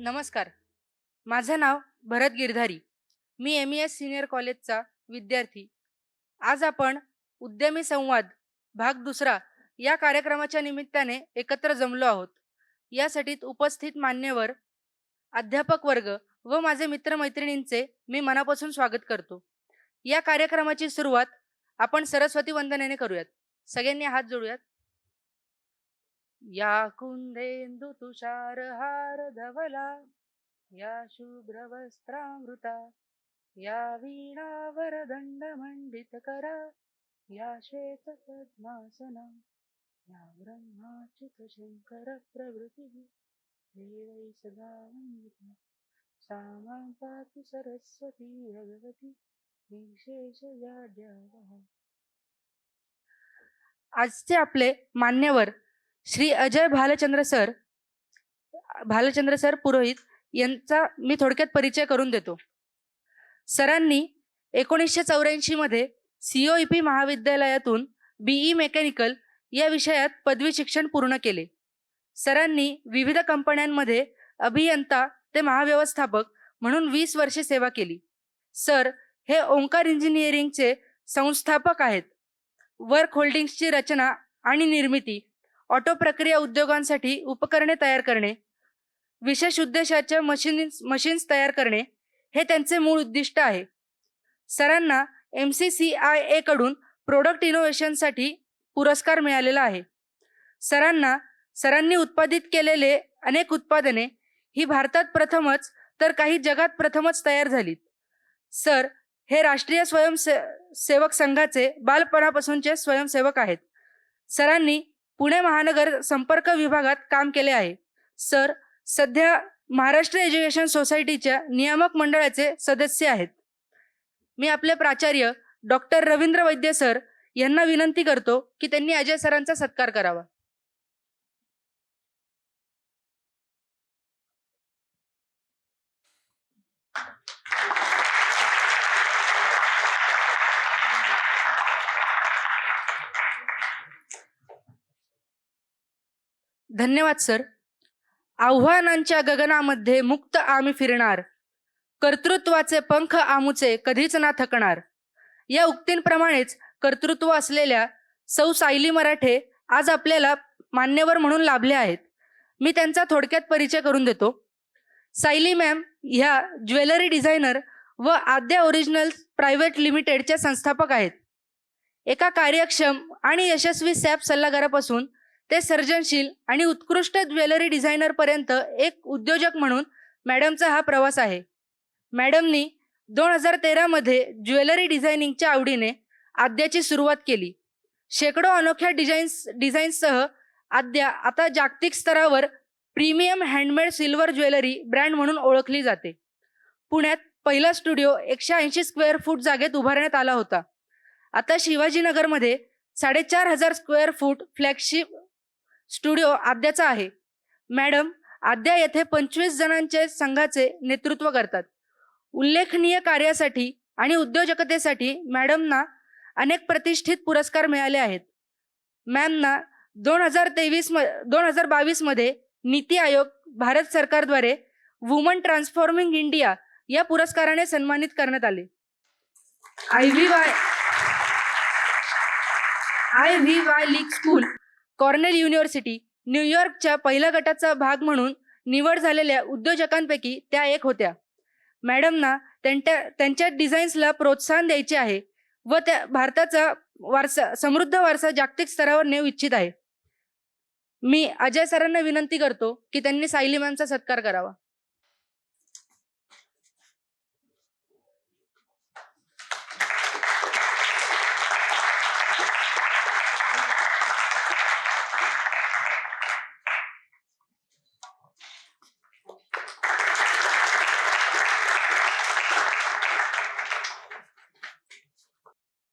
नमस्कार. माझं नाव भरत गिरधारी. मी MES senior कॉलेजचा विद्यार्थी. आज आपण उद्यमी संवाद भाग दुसरा या कार्यक्रमाच्या निमित्ताने एकत्र जमलो आहोत. यासाठी उपस्थित मान्यवर, अध्यापक वर्ग व माझे मित्रमैत्रिणींचे मी मनापासून स्वागत करतो. या कार्यक्रमाची सुरुवात आपण सरस्वती वंदनेने करूयात. सगळ्यांनी हात जोडूयात. या कुंदेंदु तुषार हार धवला, या शुभ्र वस्त्रामृता, या वीणावर दंड मंडित करा, या श्वेत पद्मासना, या ब्रह्माच्युत शंकर प्रभृती देवै सदा वंदिता, सामां पातु सरस्वती भगवती विशेष व्याद्यावहा. आजचे आपले मान्यवर श्री अजय भालचंद्र सर पुरोहित यांचा मी थोडक्यात परिचय करून देतो. सरांनी 1984 मध्ये COEP महाविद्यालयातून BE मेकॅनिकल या विषयात पदवी शिक्षण पूर्ण केले. सरांनी विविध कंपन्यांमध्ये अभियंता ते महाव्यवस्थापक म्हणून 20 वर्षे सेवा केली. सर हे ओंकार इंजिनिअरिंगचे संस्थापक आहेत. वर्क होल्डिंग्सची रचना आणि निर्मिती, ऑटो प्रक्रिया उद्योगांसाठी उपकरणे तयार करणे, विशेष उद्देशाच्या मशीन्स तयार करणे हे त्यांचे मूळ उद्दिष्ट आहे. सरांना MCCIA कडून प्रोडक्ट इनोव्हेशनसाठी पुरस्कार मिळालेला आहे. सरांनी उत्पादित केलेले अनेक उत्पादने ही भारतात प्रथमच तर काही जगात प्रथमच तयार झालीत. सर हे राष्ट्रीय स्वयंसेवक संघाचे बालपणापासूनचे स्वयंसेवक आहेत. सरांनी पुणे महानगर संपर्क विभागात काम केले आहे. सर सध्या महाराष्ट्र एज्युकेशन सोसायटीच्या नियामक मंडळाचे सदस्य आहेत. मी आपले प्राचार्य डॉक्टर रवींद्र वैद्य सर यांना विनंती करतो की त्यांनी अजय सरांचा सत्कार करावा. धन्यवाद सर. आव्हानांच्या गगनामध्ये मुक्त आम्ही फिरणार, कर्तृत्वाचे पंख आमुचे कधीच ना थकणार. या उक्तींप्रमाणेच कर्तृत्व असलेल्या सौ सायली मराठे आज आपल्याला मान्यवर म्हणून लाभले आहेत. मी त्यांचा थोडक्यात परिचय करून देतो. सायली मॅम ह्या ज्वेलरी डिझायनर व आद्या ओरिजिनल प्रायव्हेट लिमिटेडच्या संस्थापक आहेत. एका कार्यक्षम आणि यशस्वी सॅप सल्लागारापासून ते सर्जनशील आणि उत्कृष्ट ज्वेलरी डिझायनर पर्यंत एक उद्योजक म्हणून मॅडमचा हा प्रवास आहे. मॅडमनी 2013 मध्ये ज्वेलरी डिझायनिंगच्या आवडीने आद्याची सुरुवात केली. शेकडो अनोख्या डिझाईन्ससह आद्या आता जागतिक स्तरावर premium handmade silver jewellery brand म्हणून ओळखली जाते. पुण्यात पहिला स्टुडिओ 180 स्क्वेअर फूट जागेत उभारण्यात आला होता. आता शिवाजीनगरमध्ये 4500 स्क्वेअर फूट फ्लॅगशिप स्टुडिओ आद्याचा आहे. मॅडम आद्या येथे 25 जणांचे संघाचे नेतृत्व करतात. उल्लेखनीय कार्यासाठी आणि उद्योजकतेसाठी मॅडमना अनेक प्रतिष्ठित पुरस्कार मिळाले आहेत. मॅमना 2022 मध्ये नीती आयोग भारत सरकारद्वारे वुमन ट्रान्सफॉर्मिंग इंडिया या पुरस्काराने सन्मानित करण्यात आले. IVY league school, Cornell university, न्यूयॉर्कच्या पहिल्या गटाचा भाग म्हणून निवड झालेल्या उद्योजकांपैकी त्या एक होत्या. मॅडमना त्यांच्या डिझाईन्सला प्रोत्साहन द्यायचे आहे व त्या भारताचा समृद्ध वारसा जागतिक स्तरावर नेऊ इच्छित आहे. मी अजय सरांना विनंती करतो की त्यांनी सायली मॅमचा सत्कार करावा.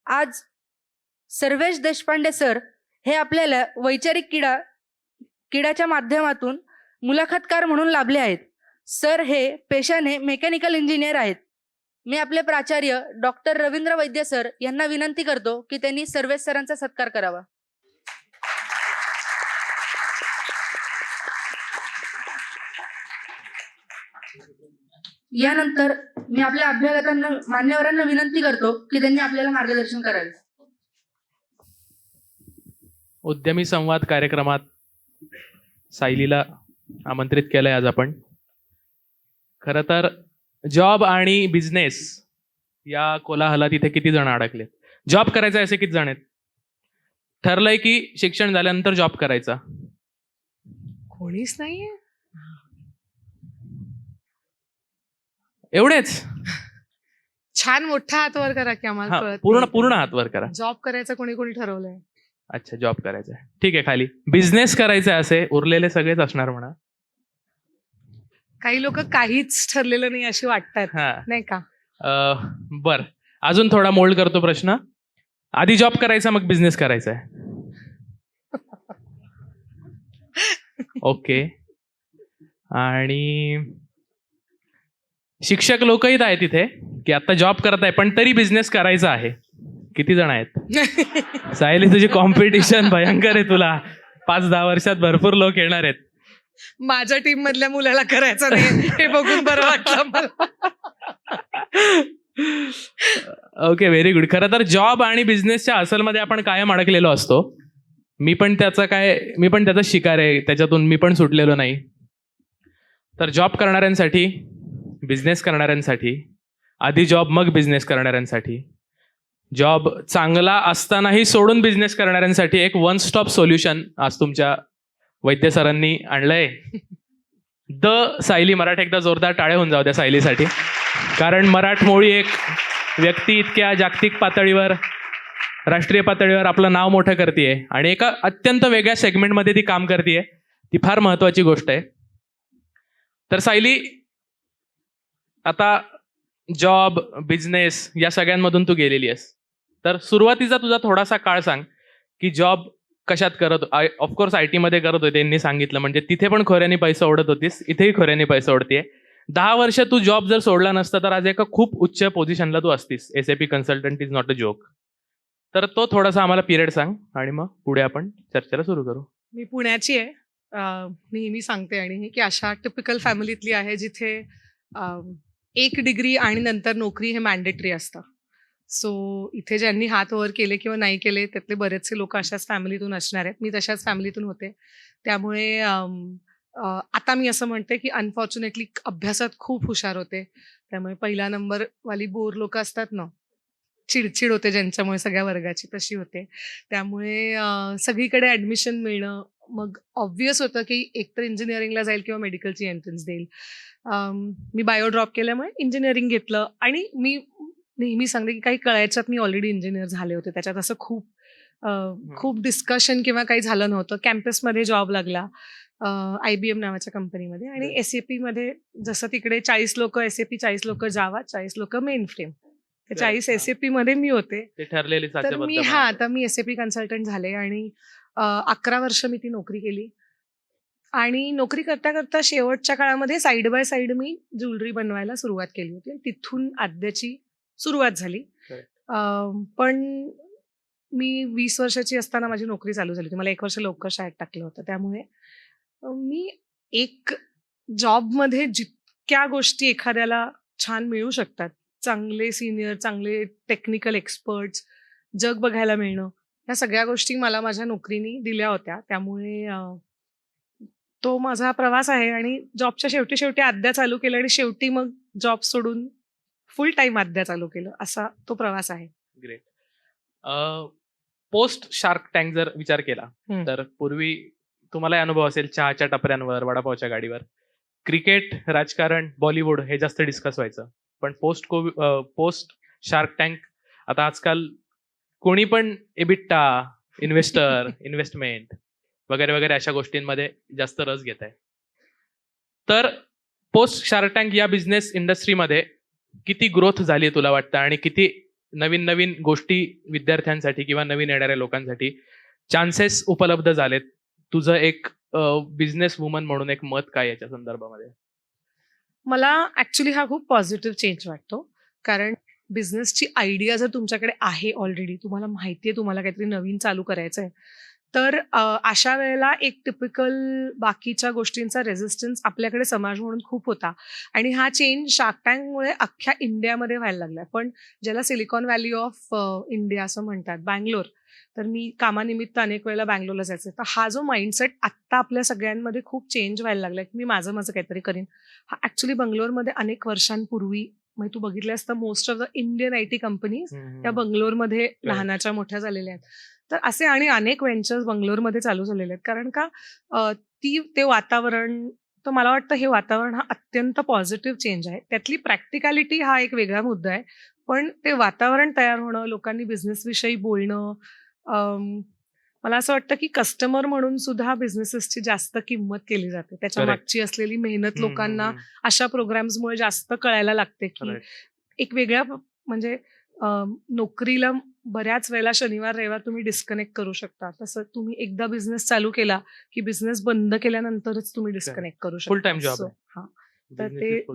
आज सर्वेश देशपांडे सर हे आपल्याला वैचारिक किडाच्या माध्यमातून मुलाखतकार म्हणून लाभले आहेत. सर हे पेशाने मेकॅनिकल इंजिनियर आहेत. मी आपले प्राचार्य डॉक्टर रवींद्र वैद्य सर यांना विनंती करतो की त्यांनी सर्वेश सरांचा सत्कार करावा. यानंतर मी आपल्या अभ्यागतांना मान्यवरांना विनंती करतो की त्यांनी आपल्याला मार्गदर्शन करावे. उद्यमी संवाद कार्यक्रमात सायलीला आमंत्रित केलंय आज आपण. खरं तर जॉब आणि बिझनेस या कोलाहलात इथे किती जण अडकलेत? जॉब करायचा असे किती जण आहेत? ठरलंय की शिक्षण झाल्यानंतर जॉब करायचा? कोणीच नाहीये. एवढेच? छान मोठा हात वर करा की आम्हाला हा, कळत पूर्ण नाही. पूर्ण हात वर करा. जॉब करायचं कोणी कोणी ठरवलंय? अच्छा, जॉब करायचा आहे. ठीक आहे, खाली बिझनेस करायचा असे उरलेले सगळेच असणार म्हणा. काही लोक काहीच ठरलेलं नाही अशी वाटतात, हा, नाही का? बर, अजून थोडा मोल्ड करतो प्रश्न. आधी जॉब करायचा मग बिझनेस करायचा आहे? ओके. आणि शिक्षक लोकही आहेत इथे की आता जॉब करत आहे पण तरी बिझनेस करायचा आहे. किती जण आहेत? सायली, तुझी कॉम्पिटिशन भयंकर आहे. तुला 5-10 वर्षात भरपूर लोक येणार आहेत. माझ्या टीम मधल्या मुलाला करायचं नाही हे बघून बरं वाटलं मला. Okay, very good. खरं तर जॉब आणि बिझनेसच्या असलमध्ये आपण कायम अडकलेलो असतो. मी पण त्याचा शिकार आहे, त्याच्यातून मी पण सुटलेलो नाही. तर जॉब करणाऱ्यांसाठी, बिझनेस करणाऱ्यांसाठी, आधी जॉब मग बिझनेस करणाऱ्यांसाठी, जॉब चांगला असतानाही सोडून बिझनेस करणाऱ्यांसाठी एक वन स्टॉप सोल्युशन आज तुमच्या वैद्य सरांनी आणलंय. द सायली मराठ. एकदा जोरदार टाळे होऊन जाऊ द्या सायलीसाठी. कारण मराठमोळी एक व्यक्ती इतक्या जागतिक पातळीवर, राष्ट्रीय पातळीवर आपलं नाव मोठं करतेय आणि एका अत्यंत वेगळ्या सेगमेंटमध्ये ती काम करतेय. ती फार महत्वाची गोष्ट आहे. तर सायली, आता जॉब, बिझनेस या सगळ्यांमधून तू गेलेली आहेस. तर सुरुवातीचा तुझा थोडासा काळ सांग की जॉब कशात करत. ऑफकोर्स IT मध्ये करत होते, त्यांनी सांगितलं. म्हणजे तिथे पण खोऱ्याने पैसा ओढत होतीस, इथेही खोऱ्याने पैसा ओढतेय. 10 वर्ष तू जॉब जर सोडला नसता तर आज एका खूप उच्च पोझिशनला तू असतीस. SAP consultant is not a joke. तर तो थोडासा आम्हाला पिरियड सांग आणि मग पुढे आपण चर्चेला सुरू करू. मी पुण्याची आहे. नेहमी सांगते आणि की अशा टिपिकल फॅमिलीतली आहे जिथे 1 डिग्री आणि नंतर नोकरी हे मॅन्डेटरी असतं. सो इथे ज्यांनी हात वर केले किंवा नाही केले त्यातले बरेचसे लोक अशाच फॅमिलीतून असणार आहेत. मी तशाच फॅमिलीतून होते. त्यामुळे आता मी असं म्हणते की अनफॉर्च्युनेटली अभ्यासात खूप हुशार होते. त्यामुळे पहिला नंबर वाली बोर लोक असतात ना, चिडचिड होते ज्यांच्यामुळे सगळ्या वर्गाची, तशी होते. त्यामुळे सगळीकडे ऍडमिशन मिळणं, मग ऑब्व्हियस होतं की एकतर इंजिनिअरिंगला जाईल किंवा मेडिकलची एंट्रन्स देईल. मी बायो ड्रॉप केल्यामुळे इंजिनिअरिंग घेतलं आणि मी नेहमी सांगते की काही कळायच्यात मी ऑलरेडी इंजिनियर झाले होते. त्याच्यात असं खूप डिस्कशन किंवा काही झालं नव्हतं. कॅम्पसमध्ये जॉब लागला IBM नावाच्या कंपनीमध्ये आणि SAP मध्ये. जसं तिकडे 40 लोक SAP, 40 लोक जावा, 40 लोक मेन फ्रेम. 40 SAP मध्ये मी होते. ते ठरलेली तर मी आता मी SAP कन्सल्टंट झाले आणि 11 वर्ष मी ती नोकरी केली. आणि नोकरी करता करता शेवटच्या काळामध्ये side by side me jewellery बनवायला सुरुवात केली होती. तिथून आद्याची सुरुवात झाली. पण मी 20 वर्षाची असताना माझी नोकरी चालू झाली होती. मला 1 वर्ष लवकर शाळेत टाकलं होतं. त्यामुळे मी एक जॉबमध्ये जितक्या गोष्टी एखाद्याला छान मिळू शकतात, चांगले सिनियर, चांगले टेक्निकल एक्सपर्ट्स, जग बघायला मिळणं, ह्या सगळ्या गोष्टी मला माझ्या नोकरीने दिल्या होत्या. त्यामुळे तो माझा प्रवास आहे आणि जॉबच्या शेवटी आद्या चालू केलं आणि शेवटी मग जॉब सोडून फुल टाइम आद्या चालू केलं, असा तो प्रवास आहे. ग्रेट. पोस्ट शार्क टँक जर विचार केला तर पूर्वी तुम्हाला अनुभव असेल चहाच्या टपऱ्यांवर, वडापावच्या गाडीवर. क्रिकेट, राजकारण, बॉलिवूड हे जास्त डिस्कस व्हायचं. पण पोस्ट शार्क टँक आता आजकाल कोणी पण एबिटा, इन्व्हेस्टर, इन्व्हेस्टमेंट वगैरे वगैरे अशा गोष्टींमध्ये जास्त रस घेत आहे. तर पोस्ट शार्क टँक या बिझनेस इंडस्ट्रीमध्ये किती ग्रोथ झाली तुला वाटतं आणि किती नवीन नवीन गोष्टी विद्यार्थ्यांसाठी किंवा नवीन येणाऱ्या लोकांसाठी चान्सेस उपलब्ध झालेत? तुझं एक बिझनेस वुमन म्हणून एक मत काय याच्या संदर्भामध्ये? मला ऍक्च्युली हा खूप पॉझिटिव्ह चेंज वाटतो. कारण बिझनेसची आयडिया जर तुमच्याकडे आहे ऑलरेडी, तुम्हाला माहितीये तुम्हाला काहीतरी नवीन चालू करायचं आहे, तर अशा वेळेला एक टिपिकल बाकीच्या गोष्टींचा रेझिस्टन्स आपल्याकडे समाज म्हणून खूप होता आणि हा चेंज शार्क टँकमुळे अख्ख्या इंडियामध्ये व्हायला लागलाय. पण ज्याला सिलिकॉन व्हॅली ऑफ इंडिया असं म्हणतात, बँगलोर, तर मी कामानिमित्त अनेक वेळेला बँगलोरला जायचे. तर हा जो माइंडसेट आत्ता आपल्या सगळ्यांमध्ये खूप चेंज व्हायला लागलाय की मी माझं काहीतरी करीन, हा ऍक्च्युली बंगलोरमध्ये अनेक वर्षांपूर्वी, म्हणजे तू बघितल्यास तर most of the Indian IT companies त्या बंगलोरमध्ये लहानाच्या मोठ्या झालेल्या आहेत. तर असे आणि अनेक व्हेंचर्स बंगलोरमध्ये चालू झालेले आहेत. कारण का ते वातावरण, तर मला वाटतं हे वातावरण हा अत्यंत पॉझिटिव्ह चेंज आहे. त्यातली प्रॅक्टिकॅलिटी हा एक वेगळा मुद्दा आहे. पण ते वातावरण तयार होणं, लोकांनी बिझनेसविषयी बोलणं, अम, मला असं वाटतं की कस्टमर म्हणून सुद्धा बिझनेसेसची जास्त किंमत केली जाते. त्याच्या Correct. मागची असलेली मेहनत लोकांना अशा प्रोग्राम्समुळे जास्त कळायला लागते की एक वेगळ्या म्हणजे नोकरीला बऱ्याच वेळेला शनिवार रविवार तुम्ही डिस्कनेक्ट करू शकता. तसं तुम्ही एकदा बिझनेस चालू केला की बिझनेस बंद केल्यानंतरच तुम्ही डिस्कनेक्ट करू शकता. फुल टाइम जॉब So, आहे. हा.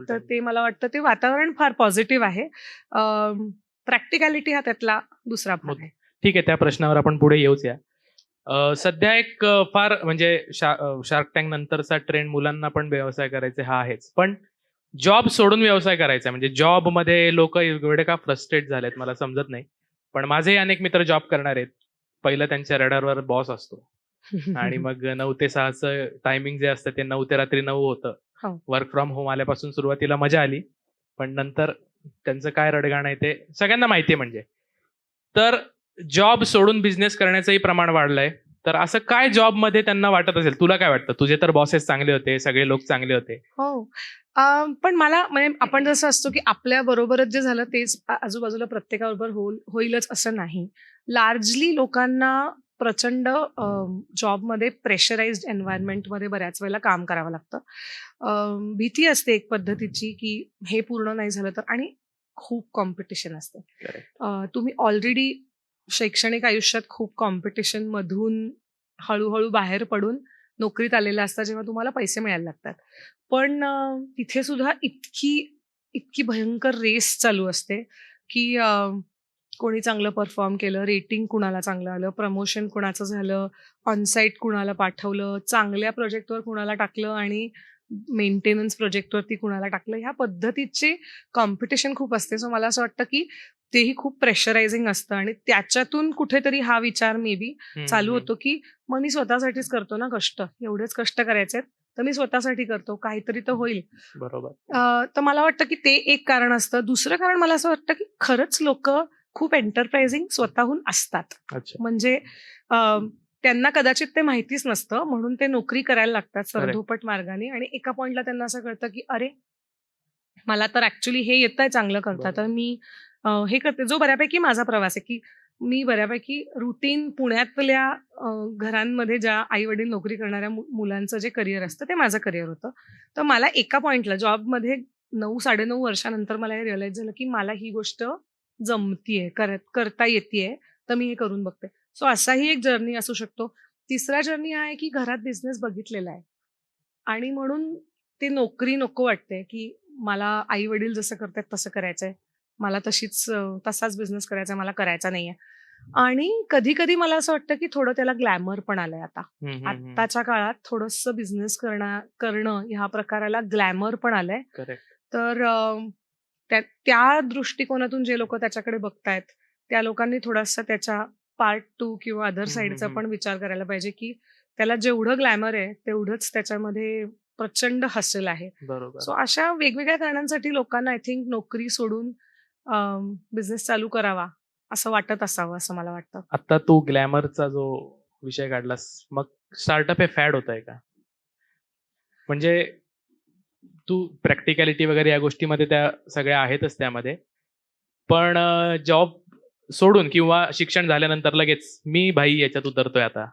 तर ते मला वाटतं ते वातावरण फार पॉझिटिव्ह आहे. प्रॅक्टिकॅलिटी हा त्यातला दुसरा भाग आहे. ठीक आहे, त्या प्रश्नावर आपण पुढे येऊच या. सध्या एक फार म्हणजे शार्क टँक नंतरचा ट्रेंड मुलांना पण व्यवसाय करायचे हा आहेच. पण जॉब सोडून व्यवसाय करायचा म्हणजे जॉबमध्ये लोक एवढे का फ्रस्ट्रेट झालेत मला समजत नाही. पण माझेही अनेक मित्र जॉब करणार आहेत. पहिलं त्यांच्या रडारवर बॉस असतो आणि मग 9 ते 6चं टायमिंग जे असतं ते 9 ते रात्री 9 होतं. हो. वर्क फ्रॉम होम आल्यापासून सुरुवातीला मजा आली, पण नंतर त्यांचं काय रडगाणं आहे ते सगळ्यांना माहिती आहे. म्हणजे तर जॉब सोडून बिझनेस करण्याचंही प्रमाण वाढलंय. तर असं काय जॉबमध्ये त्यांना वाटत असेल? तुला काय वाटतं? तुझे तर बॉसेस चांगले होते, सगळे लोक चांगले होते. हो. पण मला म्हणजे आपण जसं असतो की आपल्या बरोबरच जे झालं तेच आजूबाजूला प्रत्येकाबरोबर होईलच असं नाही. लार्जली लोकांना प्रचंड जॉबमध्ये प्रेशराइज्ड एन्व्हायरमेंटमध्ये बऱ्याच वेळेला काम करावं लागतं. भीती असते एक पद्धतीची की हे पूर्ण नाही झालं तर, आणि खूप कॉम्पिटिशन असते. तुम्ही ऑलरेडी शैक्षणिक आयुष्यात खूप कॉम्पिटिशन मधून हळूहळू बाहेर पडून नोकरीत आलेला असता जेव्हा तुम्हाला पैसे मिळायला लागतात. पण तिथे सुद्धा इतकी भयंकर रेस चालू असते की कोणी चांगलं परफॉर्म केलं, रेटिंग कुणाला चांगलं आलं, प्रमोशन कुणाचं झालं, ऑनसाईट कुणाला पाठवलं, चांगल्या प्रोजेक्टवर कुणाला टाकलं आणि मेंटेनन्स प्रोजेक्टवरती कुणाला टाकलं, ह्या पद्धतीचे कॉम्पिटिशन खूप असते. सो मला असं वाटतं की तेही खूप प्रेशरायझिंग असतं आणि त्याच्यातून कुठेतरी हा विचार मे बी चालू होतो की मग मी स्वतःसाठीच करतो ना कष्ट, एवढेच कष्ट करायचे तर मी स्वतःसाठी करतो, काहीतरी तर होईल. बरोबर. तर मला वाटतं की ते एक कारण असतं. दुसरं कारण मला असं वाटतं की खरंच लोक खूप एंटरप्राइझिंग स्वतःहून असतात. अच्छा. म्हणजे त्यांना कदाचित ते माहितीच नसतं म्हणून ते नोकरी करायला लागतात सरधोपट मार्गाने आणि एका पॉइंटला त्यांना असं कळतं की अरे मला तर ऍक्च्युली हे येतंय चांगलं करता, तर मी हे करते. जो बऱ्यापैकी माझा प्रवास आहे की मी बऱ्यापैकी रुटीन पुण्यातल्या घरांमध्ये ज्या आई वडील नोकरी करणाऱ्या मुलांचं जे करिअर असतं ते माझं करिअर होतं. तर मला एका पॉइंटला जॉबमध्ये 9-9.5 वर्षानंतर मला हे रिअलाइज झालं की मला ही गोष्ट जमतीये, करता येतेय, तर मी हे करून बघते. सो असाही एक जर्नी असू शकतो. तिसरा जर्नी हा आहे की घरात बिझनेस बघितलेला आहे आणि म्हणून ते नोकरी नको वाटते की मला आई वडील जसं करतात तसं करायचंय, मला तसाच बिझनेस करायचा, मला करायचा नाहीये. आणि कधी कधी मला असं वाटतं की थोडं त्याला ग्लॅमर पण आलंय आता. आत्ताच्या काळात थोडंसं बिझनेस करणं ह्या प्रकाराला ग्लॅमर पण आलंय. तर त्या दृष्टिकोनातून जे लोक त्याच्याकडे बघतायत त्या लोकांनी थोडासा त्याच्या पार्ट 2 किंवा अदर साईडचा पण विचार करायला पाहिजे की त्याला जेवढं ग्लॅमर आहे तेवढंच त्याच्यामध्ये प्रचंड हसल आहे. बरोबर. सो अशा वेगवेगळ्या कारणांसाठी लोकांना आय थिंक नोकरी सोडून बिझनेस चालू करावा असं वाटत असावं असं मला वाटतं. आता तू ग्लॅमरचा जो विषय काढलास, मग स्टार्टअप हे फॅड होत आहे का? म्हणजे तू प्रॅक्टिकॅलिटी वगैरे या गोष्टीमध्ये त्या सगळ्या आहेतच त्यामध्ये, पण जॉब सोडून किंवा शिक्षण झाल्यानंतर लगेच मी भाई याच्यात उतरतोय आता,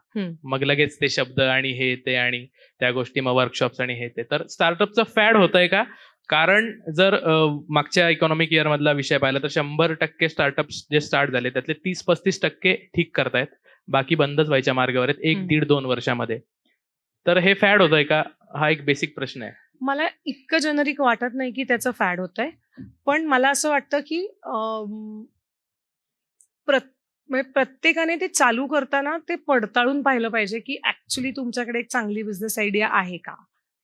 मग लगेच ते शब्द आणि हे ते आणि त्या गोष्टी, मग वर्कशॉप्स आणि हे ते, तर स्टार्टअपचं फॅड होतंय का? कारण जर मागच्या इकॉनॉमिक इयर मधला विषय पाहिला तर 100% स्टार्टअप्स जे स्टार्ट झाले त्यातले 30-35% ठीक करतायत, बाकी बंदच व्हायच्या मार्गावर आहेत 1-1.5-2 वर्षामध्ये. तर हे फॅड होतंय का? हा एक बेसिक प्रश्न आहे. मला इतकं जेनरिक वाटत नाही की त्याचं फॅड होतंय, पण मला असं वाटतं की म्हणजे प्रत्येकाने ते चालू करताना ते पडताळून पाहिलं पाहिजे, की ॲक्चुअली तुमच्याकडे एक चांगली बिझनेस आयडिया आहे का?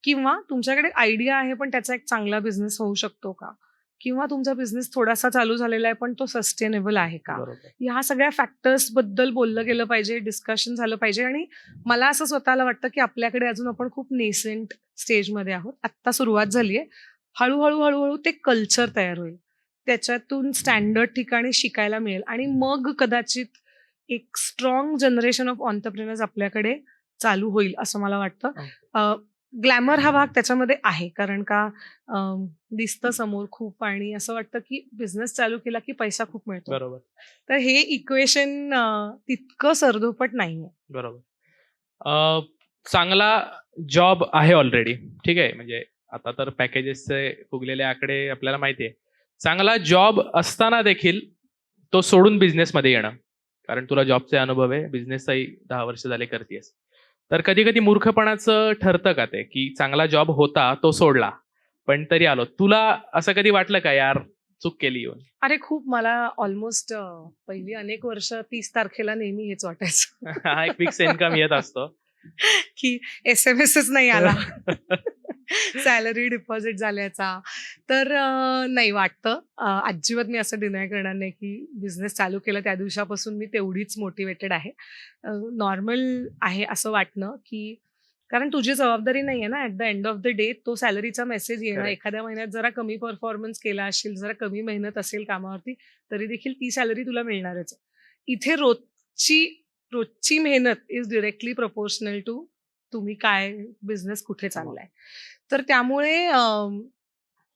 किंवा तुमच्याकडे आयडिया आहे, पण त्याचा एक चांगला बिझनेस होऊ शकतो का? किंवा तुमचा बिझनेस थोडासा चालू झालेला आहे, पण तो सस्टेनेबल आहे का? बरोबर. ह्या सगळ्या फॅक्टर्सबद्दल बोललं गेलं पाहिजे, डिस्कशन झालं पाहिजे. आणि मला असं स्वतःला वाटतं, की आपल्याकडे अजून आपण खूप नेसेंट स्टेजमध्ये आहोत. आत्ता सुरुवात झाली आहे. हळू ते कल्चर तयार होईल. त्याच्यातून स्टँडर्ड ठिकाणी शिकायला मिळेल आणि मग कदाचित एक स्ट्रॉंग जनरेशन ऑफ एंटरप्रेन्योर्स आपल्याकडे चालू होईल असं मला वाटतं. ग्लॅमर हा भाग त्याच्यामध्ये आहे, कारण का दिसतं समोर खूप आणि असं वाटतं की बिझनेस चालू केला की पैसा खूप मिळतो. बरोबर. तर हे इक्वेशन तितकं सरधोपट नाहीये. बरोबर. चांगला जॉब आहे ऑलरेडी, ठीक आहे. म्हणजे आता तर पॅकेजेसचे फुगलेले आकडे आपल्याला माहिती आहे. चांगला जॉब असताना देखील तो सोडून बिझनेसमध्ये येणं, कारण तुला जॉबचे अनुभव आहे, बिझनेसचाही 10 वर्ष झाले करतेस. तर कधी कधी मूर्खपणाचं ठरतं का ते, की चांगला जॉब होता तो सोडला पण तरी आलो. तुला असं कधी वाटलं का, यार चूक केली येऊन? अरे खूप मला ऑलमोस्ट पहिली अनेक वर्ष 30 तारखेला नेहमी हेच वाटायचं. हा एक फिक्स इन्कम येत असतो. की SMS नाही आला. सॅलरी डिपॉझिट झाल्याचा. तर नाही वाटतं. अजिबात मी असं डिनाय करणार नाही की बिझनेस चालू केला त्या दिवसापासून मी तेवढीच मोटिवेटेड आहे. नॉर्मल आहे असं वाटणं, की कारण तुझी जबाबदारी नाहीये ना at the end of the day तो सॅलरीचा मेसेज येणं. Correct. एखाद्या महिन्यात जरा कमी परफॉर्मन्स केला असेल, जरा कमी मेहनत असेल कामावरती, तरी देखील ती सॅलरी तुला मिळणारच आहे. इथे रोजची मेहनत इज डिरेक्टली प्रपोर्शनल टू तुम्ही काय बिझनेस कुठे चाललाय. तर त्यामुळे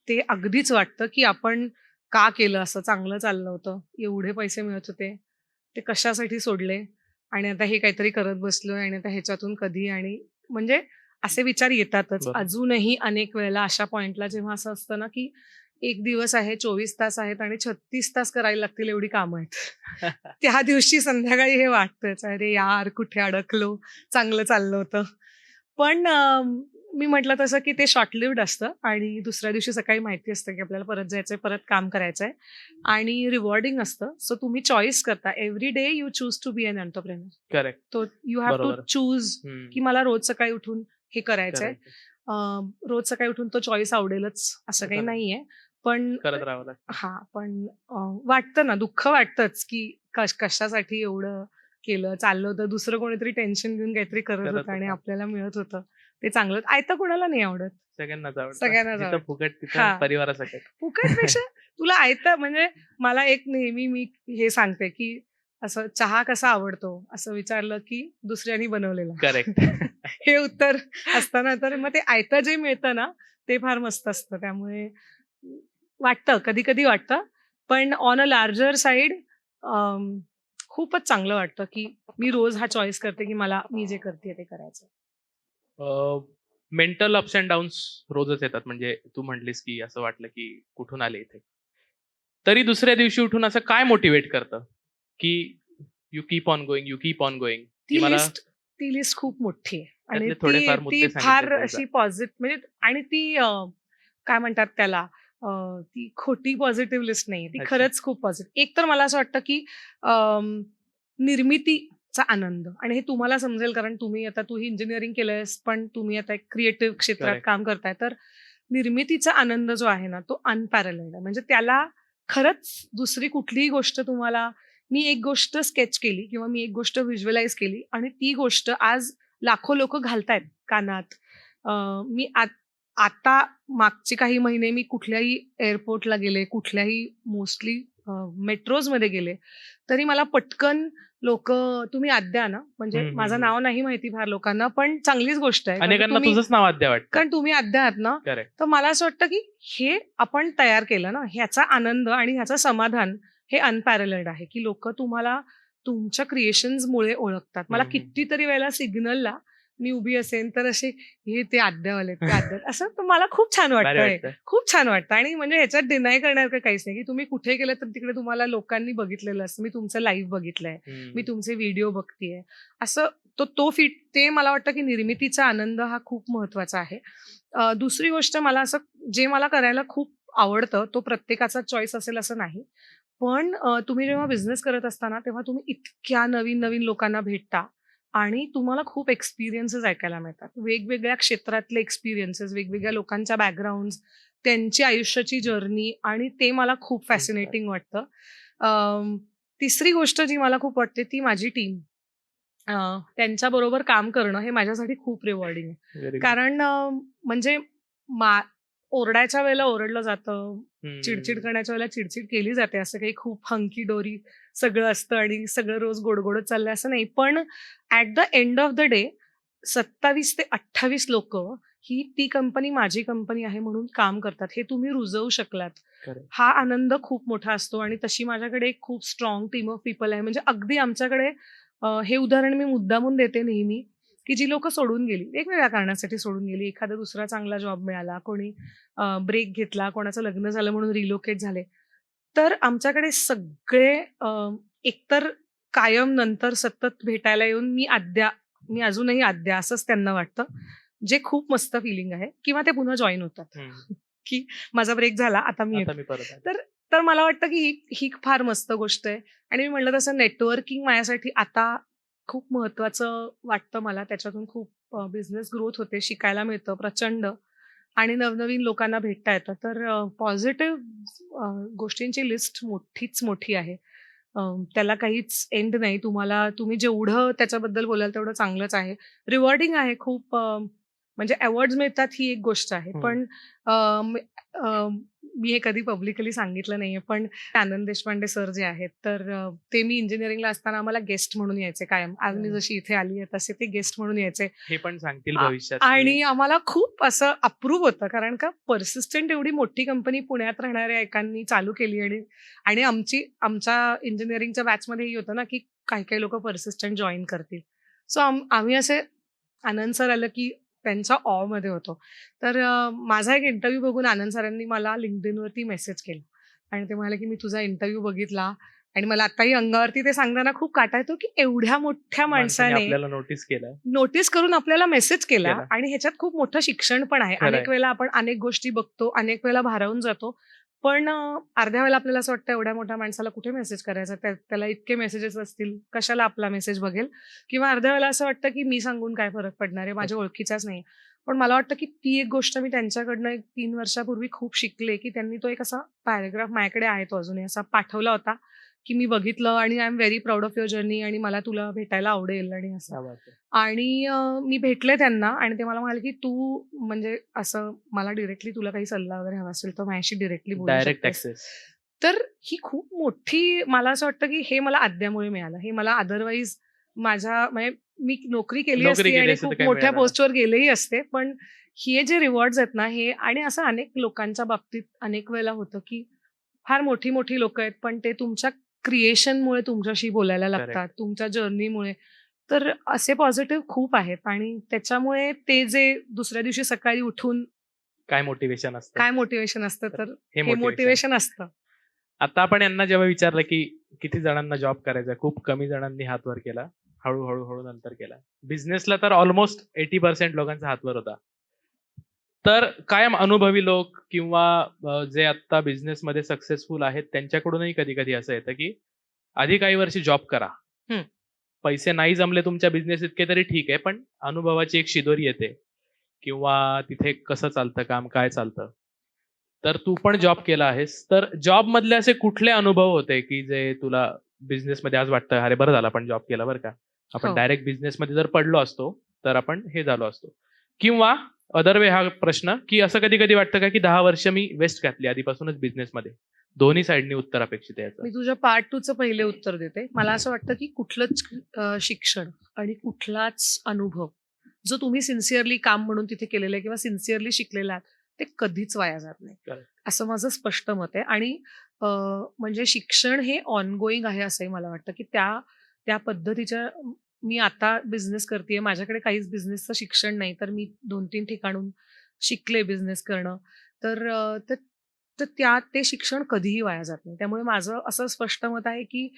ते अगदीच वाटतं, की आपण का केलं असं? चांगलं चाललं होतं, एवढे पैसे मिळत होते, ते कशासाठी सोडले आणि आता हे काहीतरी करत बसलोय आणि आता ह्याच्यातून कधी. आणि म्हणजे असे विचार येतातच. बरोबर. अजूनही अनेक वेळेला अशा पॉइंटला जेव्हा असं असतं ना, की एक दिवस आहे, 24 तास आहेत आणि 36 तास करायला लागतील एवढी कामं आहेत. त्या दिवशी संध्याकाळी हे वाटतंच, अरे यार कुठे अडकलो, चांगलं चाललं होतं. पण मी म्हटलं तसं की ते शॉर्ट लिव्ड असतं आणि दुसऱ्या दिवशी सकाळी माहिती असतं की आपल्याला परत जायचंय, परत काम करायचंय आणि रिवॉर्डिंग असतं. सो तुम्ही चॉईस करता. Every day you choose to be an entrepreneur. Correct. तो यू हॅव टू बरोबर. चूज की मला रोज सकाळी उठून हे करायचंय. रोज सकाळी उठून तो चॉईस आवडेलच असं काही बरोबर. नाहीये. पण करत राहावं लागतं. हा पण वाटतं ना, दुःख वाटतंच की कशासाठी एवढं केलं, चाललं होतं, दुसरं कोणीतरी टेन्शन घेऊन काहीतरी करत करत होतं आणि होतं. आपल्याला मिळत होतं ते चांगलं. आयतं कोणाला नाही आवडत. सगळ्यांनाच आवडतं. सगळ्यांनाच जिथं आवडतं. फुकट तिथं हा. परिवारासकट. फुकटपेक्षा तुला आयतं म्हणजे मला एक नेहमी मी हे सांगते की असं चहा कसा आवडतो असं विचारलं की दुसऱ्यांनी बनवलेला. करेक्ट. हे उत्तर असताना तर मग ते आयतं जे मिळतं ना ते फार मस्त असतं. त्यामुळे वाटतं, कधी कधी वाटतं, पण ऑन अ लार्जर साईड खूपच चांगलं वाटतं की मी रोज हा चॉईस करते की मला मी जे करते ते करायचं. मेंटल अप्स अँड डाऊन्स रोजच येतात. म्हणजे तू म्हटलीस की असं वाटलं की कुठून आले इथे, तरी दुसऱ्या दिवशी उठून असं काय मोटिवेट करतं की you keep on going, you keep on going? ती लिस्ट खूप मोठी आहे आणि त्यातले थोडेफार ती मुद्दे ती सांगितले फार समजा. अशी पॉझिटिव्ह म्हणजे आणि ती काय म्हणतात त्याला, ती खोटी पॉझिटिव्ह लिस्ट नाही, ती अच्छा. खरंच खूप पॉझिटिव्ह. एक तर मला असं वाटतं की निर्मितीचा आनंद, आणि हे तुम्हाला समजेल कारण तूही इंजिनिअरिंग केलंयस, पण तुम्ही आता एक क्रिएटिव्ह क्षेत्रात Correct. काम करताय. तर निर्मितीचा आनंद जो आहे ना तो अनपॅरलड आहे. म्हणजे त्याला खरंच दुसरी कुठलीही गोष्ट तुम्हाला, मी एक गोष्ट स्केच केली किंवा मी एक गोष्ट व्हिज्युअलाइज केली आणि ती गोष्ट आज लाखो लोक घालतायत कानात. मी आता मागचे काही महिने मी कुठल्याही एअरपोर्टला गेले, कुठल्याही मोस्टली मेट्रोजमध्ये गेले, तरी मला पटकन लोक तुम्ही आद्या ना, म्हणजे हम्म, हम्म, माझं नाव नाही माहिती फार लोकांना, पण चांगलीच गोष्ट आहे. कारण अनेकांना तुम्ही- तुझंच नाव अद्या वाटतं. कारण तुम्ही आद्या आहात ना, करेक्ट. तर मला असं वाटतं की हे आपण तयार केलं ना, ह्याचा आनंद आणि ह्याचं समाधान हे अनपॅरलड आहे, की लोक तुम्हाला तुमच्या क्रिएशन्समुळे ओळखतात. मला हम्म. कितीतरी वेळेला सिग्नलला मी उभी असेन तर असे हे ते आद्यावाले ते आद्या असं, तर मला खूप छान भारी वाटतं. वाटतं. खूप छान वाटतं आणि म्हणजे ह्याच्यात डिनाय करण्यासारखं काहीच नाही, की तुम्ही कुठे गेलं तर तिकडे तुम्हाला लोकांनी बघितलेलं असतं. मी तुमचं लाईव्ह बघितलंय, हम्म. मी तुमचे व्हिडिओ बघतीये, असं तो फिट ते मला वाटतं की निर्मितीचा आनंद हा खूप महत्वाचा आहे. दुसरी गोष्ट, मला असं जे मला करायला खूप आवडतं तो प्रत्येकाचा चॉईस असेल असं नाही, पण तुम्ही जेव्हा बिझनेस करत असताना तेव्हा तुम्ही इतक्या नवीन नवीन लोकांना भेटता आणि तुम्हाला खूप एक्सपिरियन्सेस ऐकायला मिळतात. वेगवेगळ्या क्षेत्रातले एक्सपिरियन्सेस, वेगवेगळ्या लोकांच्या बॅकग्राऊंड्स, त्यांची आयुष्याची जर्नी आणि ते मला खूप फॅसिनेटिंग वाटतं. अं, तिसरी गोष्ट जी मला खूप वाटते ती माझी टीम. त्यांच्याबरोबर काम करणं हे माझ्यासाठी खूप रिवॉर्डिंग आहे. Very good. कारण म्हणजे मा ओरडायच्या वेळेला ओरडलं जातं, चिडचिड करण्याच्या वेळेला चिडचिड केली जाते. असं काही खूप हंकी डोरी सगळं असतं आणि सगळं रोज गोड चाललंय असं नाही. पण at the end of the day 27 ते 28 लोकं ही ती कंपनी माझी कंपनी आहे म्हणून काम करतात. हे तुम्ही रुजवू शकलात. Correct. हा आनंद खूप मोठा असतो आणि तशी माझ्याकडे एक खूप स्ट्रॉंग टीम ऑफ पीपल आहे. म्हणजे अगदी आमच्याकडे हे उदाहरण मी मुद्दामून देते नेहमी, की जी लोकं सोडून गेली, वेगवेगळ्या कारणासाठी सोडून गेली. एखादा दुसरा चांगला जॉब मिळाला, कोणी ब्रेक घेतला, कोणाचं लग्न झालं म्हणून रिलोकेट झाले. तर आमच्याकडे सगळे एकतर कायम नंतर सतत भेटायला येऊन मी अजूनही आद्या असंच त्यांना वाटतं. जे खूप मस्त फिलिंग आहे किंवा ते पुन्हा जॉइन होतात. की माझा ब्रेक झाला, आता मी आता येते. मी परत आलो. तर तर मला वाटतं की ही फार मस्त गोष्ट आहे आणि मी म्हटलं तसं नेटवर्किंग माझ्यासाठी आता खूप महत्वाचं वाटतं मला. त्याच्यातून खूप बिझनेस ग्रोथ होते, शिकायला मिळतं प्रचंड आणि नवनवीन लोकांना भेटता येतं. तर पॉझिटिव्ह गोष्टींची लिस्ट मोठीच मोठी आहे. त्याला काहीच एंड नाही. तुम्ही जेवढं त्याच्याबद्दल बोलाल तेवढं चांगलंच आहे. रिवॉर्डिंग आहे खूप. म्हणजे अवॉर्ड्स मिळतात ही एक गोष्ट आहे. हम्म. पण मी हे कधी पब्लिकली सांगितलं नाहीये. पण आनंद देशपांडे सर जे आहेत, तर ते मी इंजिनिअरिंगला असताना आम्हाला गेस्ट म्हणून यायचे कायम. आज मी जशी इथे आली आहे तसे ते गेस्ट म्हणून यायचे. हे पण सांगतील आ- भविष्यात की- आणि आम्हाला खूप असं अप्रूव्ह होतं कारण का परसिस्टंट एवढी मोठी कंपनी पुण्यात राहणाऱ्या एकांनी चालू केली आणि आणि आमच्या इंजिनिअरिंगच्या बॅचमध्ये होतं ना की काही काही लोक परसिस्टंट जॉईन करतील. सो आम्ही असे आनंद सर आलं की त्यांच्या मध्ये होतो. तर माझा एक इंटरव्ह्यू बघून आनंद सरांनी मला LinkedInवरती मेसेज केला आणि ते म्हणाले की मी तुझा इंटरव्ह्यू बघितला आणि मला आताही अंगावरती ते सांगताना खूप काटा येतो की एवढ्या मोठ्या माणसाने माणसाने आपल्याला नोटीस केलं. नोटीस करून आपल्याला मेसेज केला केला. आणि ह्याच्यात खूप मोठं शिक्षण पण आहे. खरंय. अनेक वेळेला आपण अनेक गोष्टी बघतो, अनेक वेळेला भारावून जातो. पण अर्ध्या वेळेला आपल्याला असं वाटतं एवढ्या मोठ्या माणसाला कुठे मेसेज करायचा, त्याला इतके मेसेजेस असतील, कशाला आपला मेसेज बघेल? किंवा अर्ध्या वेळेला असं वाटतं की मी सांगून काय फरक पडणार आहे, माझ्या ओळखीचाच नाही. पण मला वाटतं की ती एक गोष्ट मी त्यांच्याकडनं एक 3 वर्षापूर्वी खूप शिकले, की त्यांनी तो एक असा पॅराग्राफ माझ्याकडे आहे तो अजूनही असा पाठवला होता, की मी बघितलं आणि I am very proud of your journey आणि मला तुला भेटायला आवडेल आणि असं. क्या बात आहे. आणि मी भेटले त्यांना आणि ते मला म्हणाले, की "तू म्हणजे असं मला डायरेक्टली तुला काही सल्ला वगैरे हवा असेल तर माझ्याशी डायरेक्टली बोलू डायरेक्ट शकतेस." ऍक्सेस. तर ही खूप मोठी मला असं वाटतं, की हे मला आद्यामुळे मिळालं. हे मला अदरवाईज म्हणजे मी नोकरी केली नोकरी असती केली आणि असती तर खूप काही मोठ्या मिळालं पोस्टवर गेलेही असते. पण हे जे रिवॉर्ड्स आहेत ना हे आणि असं अनेक लोकांच्या बाबतीत अनेक वेळेला होतं, की फार मोठी लोकं आहेत, पण ते तुमच्या क्रिएशनमुळे तुमच्याशी बोलायला लागतात, तुमच्या जर्नीमुळे. तर असे पॉझिटिव्ह खूप आहेत आणि त्याच्यामुळे ते जे दुसऱ्या दिवशी सकाळी उठून काय मोटिवेशन असतं. काय मोटिवेशन असतं, तर हे हे मोटिवेशन असतं. आता आपण यांना जेव्हा विचारलं की किती जणांना जॉब करायचा, खूप कमी जणांनी हात वर केला. हळूहळू नंतर केला. बिझनेसला तर ऑलमोस्ट 80% लोकांचा हात वर होता. तर कायम अनुभवी लोक किंवा जे आता बिझनेसमध्ये सक्सेसफुल आहेत त्यांच्याकडूनही कधी कधी असं येतं की आधी काही वर्षी जॉब करा. हम्म. पैसे नाही जमले तुमच्या बिझनेस इतके तरी ठीक आहे, पण अनुभवाची एक शिदोरी येते किंवा तिथे कसं चालतं काम, काय चालतं. तर तू पण जॉब केला आहेस, तर जॉब मधले असे कुठले अनुभव होते की जे तुला बिझनेसमध्ये आज वाटतं अरे बरं झालं आपण जॉब केला बरं का, आपण हो. डायरेक्ट बिझनेसमध्ये जर पडलो असतो तर आपण हे झालो असतो. किंवा अदर वे हा प्रश्न की असं कधी कधी वाटतं का की 10 वर्ष मी वेस्ट घातली आधीपासूनच बिझनेसमध्ये. दोन्ही साईडनी उत्तर अपेक्षित आहे याचं. मी तुझ्या पार्ट 2चं पहिले उत्तर देते. मला असं वाटतं, की कुठलंच शिक्षण आणि कुठलाच अनुभव जो तुम्ही सिन्सिअरली काम म्हणून तिथे केलेलं आहे किंवा सिन्सिअरली शिकलेला आहात, ते कधीच वाया जात नाही. Correct. असं माझं स्पष्ट मत आहे आणि म्हणजे शिक्षण हे ऑनगोईंग आहे असंही मला वाटतं, की त्या पद्धतीच्या मी आता बिझनेस करतेय. माझ्याकडे काहीच बिझनेसचं शिक्षण नाही, तर मी 2-3 ठिकाणून शिकले बिझनेस करणं. तर ते शिक्षण कधीही वाया जात नाही. त्यामुळे माझं असं स्पष्ट मत आहे, की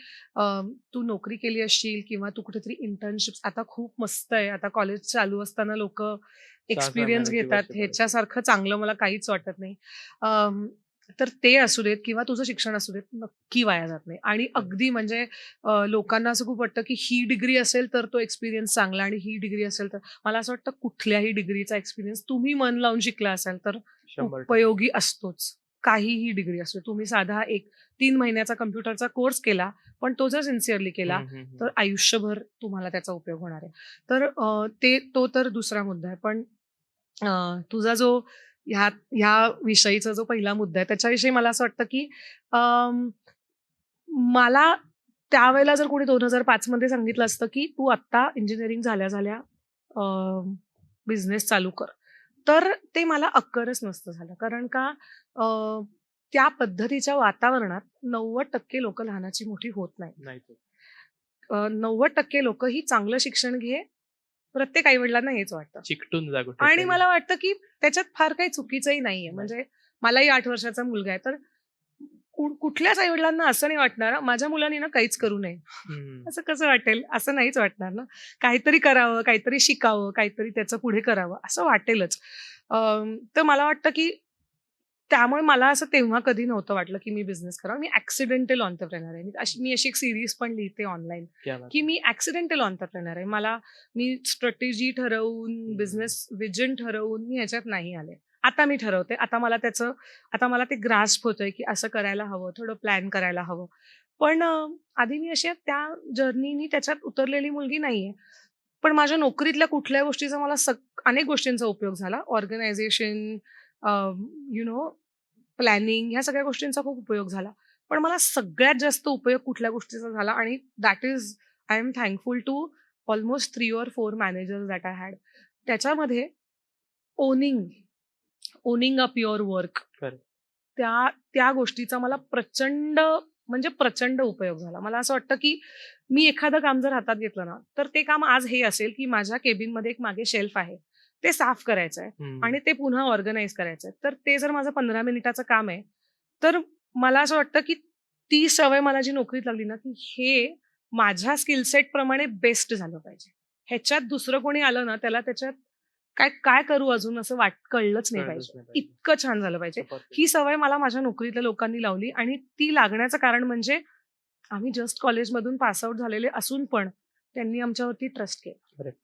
तू नोकरी केली असशील किंवा तू कुठेतरी इंटर्नशिप्स आता खूप मस्त आहे. आता कॉलेज चालू असताना लोकं एक्सपिरियन्स महिन्याची घेतात. वर्ष ह्याच्यासारखं चांगलं मला काहीच वाटत नाही. तर ते असू देत किंवा तुझं शिक्षण असू देत, नक्की वाया जात नाही. आणि अगदी म्हणजे लोकांना असं खूप वाटतं की ही डिग्री असेल तर तो एक्सपिरियन्स चांगला आणि ही डिग्री असेल तर, मला असं वाटतं कुठल्याही डिग्रीचा एक्सपिरियन्स तुम्ही मन लावून शिकला असाल तर 100%. उपयोगी असतोच. काहीही डिग्री असो. तुम्ही साधा एक 3 महिन्याचा कम्प्युटरचा कोर्स केला, पण तो जर सिन्सिअरली केला, हम्म, हम्म, हम्म. तर आयुष्यभर तुम्हाला त्याचा उपयोग होणार आहे. तर तो तर दुसरा मुद्दा आहे. पण तुझा जो ह्या विषयीचा जो पहिला मुद्दा आहे, त्याच्याविषयी मला असं वाटतं की अं, मला त्यावेळेला जर कोणी 2005 मध्ये सांगितलं असतं की तू आत्ता इंजिनिअरिंग झाल्या-झाल्या बिझनेस चालू कर. तर ते मला अक्करच नसतं झालं. कारण का अ, त्या पद्धतीच्या वातावरणात 90% लोकं लहानाची मोठी होत नाहीत. नाही तो. 90% लोकं ही चांगलं शिक्षण घे, प्रत्येक आई-वडिलांना हेच वाटतं. चिकटून जा आणि कुठेतरी. मला वाटतं की त्याच्यात फार काही चुकीचंही नाहीये. नाही. म्हणजे मलाही 8 वर्षाचा मुलगा आहे. तर कुठल्याच आई-वडिलांना असं नाही वाटणार हां, माझ्या मुलाने ना काहीच करू नये. हम्म. असं कसं वाटेल? असं नाहीच वाटणार ना. काहीतरी करावं, काहीतरी शिकावं, काहीतरी त्याचं पुढे करावं असं वाटेलच. तर मला वाटतं की त्यामुळे मला असं तेव्हा कधी नव्हतं वाटलं की मी बिझनेस करावा. मी ॲक्सिडेंटल एंटरप्रेन्योर आहे. मी अशी एक सीरीज पण लिहिते ऑनलाईन क्या बात की आहे. मी ॲक्सिडेंटल एंटरप्रेन्योर आहे. मी स्ट्रॅटेजी ठरवून, बिझनेस विजन ठरवून मी ह्याच्यात नाही आले. आता मी ठरवते. आता मला ते ग्रास्प होतंय की असं करायला हवं, थोडं प्लॅन करायला हवं. पण आधी मी अशी त्या जर्नीनी त्याच्यात उतरलेली मुलगी नाहीये. पण माझ्या नोकरीतल्या कुठल्याही गोष्टीचा मला अनेक गोष्टींचा उपयोग झाला. ऑर्गनायझेशन, यू नो प्लॅनिंग ह्या सगळ्या गोष्टींचा खूप उपयोग झाला. पण मला सगळ्यात जास्त उपयोग कुठल्या गोष्टीचा झाला आणि that is I am thankful to almost 3 or 4 managers that I had. त्याच्यामध्ये owning owning up your work खरं. त्या त्या गोष्टीचा मला म्हणजे प्रचंड उपयोग झाला. मला असं वाटतं, की मी एखादं काम जर हातात घेतलं ना, तर ते काम आज हे असेल, की माझ्या केबिनमध्ये एक मागे शेल्फ आहे. ते साफ करायचं आहे हम्म. आणि ते पुन्हा ऑर्गनाइज करायचं आहे. तर ते जर माझं 15 मिनिटाचं काम आहे, तर मला असं वाटतं, की ती सवय मला जी नोकरीत लागली ना, की हे माझ्या स्किल सेट प्रमाणे बेस्ट झालं पाहिजे. ह्याच्यात दुसरं कोणी आलं ना, त्याला त्याच्यात काय काय करू अजून असं कळलंच नाही कळलंच पाहिजे. नाही पाहिजे. इतकं छान झालं पाहिजे. Perfect. ही सवय मला माझ्या नोकरीतल्या लोकांनी लावली आणि ती लागण्याचं कारण म्हणजे आम्ही जस्ट कॉलेजमधून पास आउट झालेले असून पण त्यांनी आमच्यावरती ट्रस्ट केला, Correct.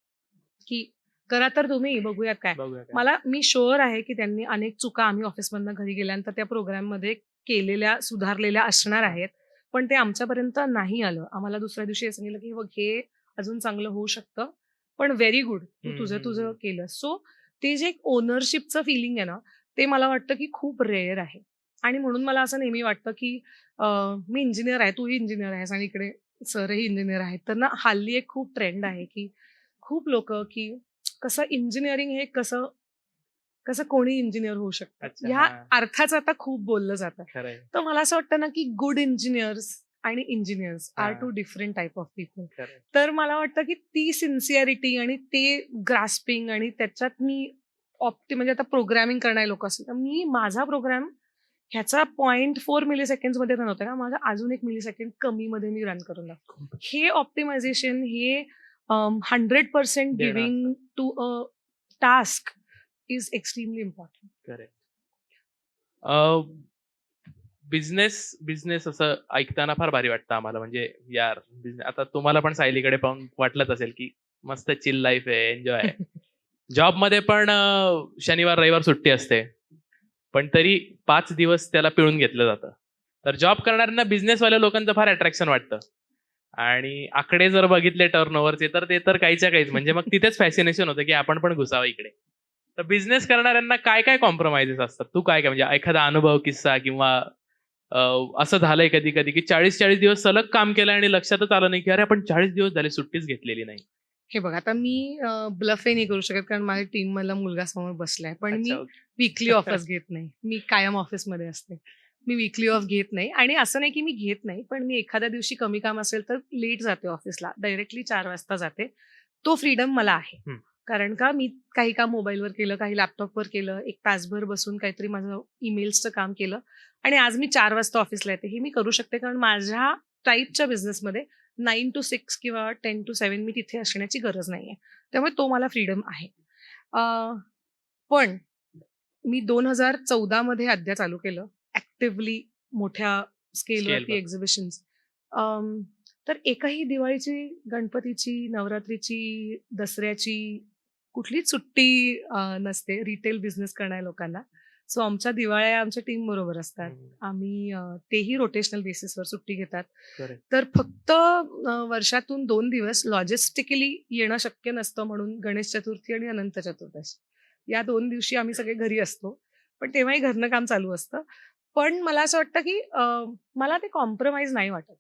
की करा तर तुम्ही बघूयात काय. बघूया काय. मी शुअर आहे, की त्यांनी अनेक चुका आम्ही ऑफिसमधनं घरी गेल्यानंतर त्या प्रोग्राममध्ये सुधारलेल्या असणार आहेत. पण ते आमच्यापर्यंत नाही आलं. आम्हाला दुसऱ्या दिवशी हे सांगितलं, की "बघ हे अजून चांगलं होऊ शकतं. पण व्हेरी गुड तू हम्म, तुझं हम्म, तुझं हम्म. केलं." सो ते जे एक ओनरशिपचं फिलिंग आहे ना, ते मला वाटतं, की खूप रेअर आहे. आणि म्हणून मला असं नेहमी वाटतं, की मी इंजिनिअर आहे, तूही इंजिनिअर आहेस आणि इकडे सरही इंजिनिअर आहेत. तर ना हल्ली एक खूप ट्रेंड आहे, की खूप लोकं, की कसं इंजिनिअरिंग हे कसं कसं कोणी इंजिनिअर होऊ शकतं. अच्छा. ह्या हा. अर्थाचं आता खूप बोललं जातं. खरंय. तर मला असं वाटतं ना, की गुड इंजिनिअर्स आणि इंजिनिअर्स आर हा. Two different type of people. खरंय. तर मला वाटतं, की ती सिन्सिअरिटी आणि ते ग्रास्पिंग आणि त्याच्यात मी म्हणजे आता प्रोग्रामिंग करणारे लोकं असतील, तर मी माझा प्रोग्राम ह्याचा 0.4 मिलीसेकंड्समध्ये रन होतोय ना, माझा अजून 1 मिलीसेकंड कमीमध्ये मी रन करून दाखवतो. हे ऑप्टिमायझेशन हे 100% देणं giving to a task is extremely important. Correct. Business business असं ऐकताना फार भारी वाटतं आम्हाला. म्हणजे यार आता तुम्हाला पण सायलीकडे पाहून वाटलंच असेल की मस्त चिल लाईफ आहे, एन्जॉय आहे. जॉबमध्ये पण शनिवार रविवार सुट्टी असते, पण तरी 5 दिवस त्याला पिळून घेतलं जातं. तर जॉब करणाऱ्यांना बिझनेसवाल्या लोकांचं फार अट्रॅक्शन वाटतं आणि आकडे जर बघितले टर्नओव्हरचे तर ते तर काहीच्या काहीच. म्हणजे मग तिथेच फॅसिनेशन होतं की आपण पण घुसावं इकडे. तर बिझनेस करणाऱ्यांना काय काय कॉम्प्रोमाइजेस असतात? तू काय काय म्हणजे एखादा अनुभव किस्सा किंवा असं झालंय कधी कधी की 40-40 दिवस सलग काम केलं आणि लक्षातच आलं नाही की अरे आपण 40 दिवस झाले सुट्टीच घेतलेली नाही. हे बघ, आता मी ब्लफही नाही करू शकत कारण माझ्या टीममधला मुलगा समोर बसलाय. पण अच्छा, मी ओके. वीकली ऑफच घेत नाही. मी कायम ऑफिसमध्ये असते. मी वीकली ऑफ घेत नाही आणि असं नाही की मी घेत नाही, पण मी एखाद्या दिवशी कमी काम असेल तर लेट जाते ऑफिसला. डायरेक्टली 4 वाजता जाते. तो फ्रीडम मला आहे. हं. कारण का मी काही काम मोबाईलवर केलं, काही लॅपटॉपवर केलं, 1 तासभर बसून काहीतरी माझं ईमेल्सचं काम केलं आणि आज मी 4 वाजता ऑफिसला येते. हे मी करू शकते कारण माझ्या टाइपच्या बिझनेसमध्ये 9 to 6 किंवा 10 to 7 मी तिथे असण्याची गरज नाहीये. त्यामुळे तो मला फ्रीडम आहे. अ, पण मी 2014 मध्ये अद्या चालू केलं. ऍक्टिव्हली मोठ्या स्केलवरती Scale वर. एक्झिबिशन्स. तर एकही दिवाळीची, गणपतीची, नवरात्रीची, दसऱ्याची कुठलीच सुट्टी नसते रिटेल बिझनेस करणाऱ्या लोकांना. सो आमच्या दिवाळ्या आमच्या टीम बरोबर असतात. आम्ही तेही रोटेशनल बेसिसवर सुट्टी घेतात. Correct. तर फक्त वर्षातून 2 दिवस लॉजिस्टिकली येणं शक्य नसतं म्हणून गणेश चतुर्थी आणि अनंत चतुर्दशी या 2 दिवशी आम्ही सगळे घरी असतो. पण तेव्हाही घरनं काम चालू असतं. पण मला असं वाटतं की मला ते कॉम्प्रोमाइज नाही वाटत.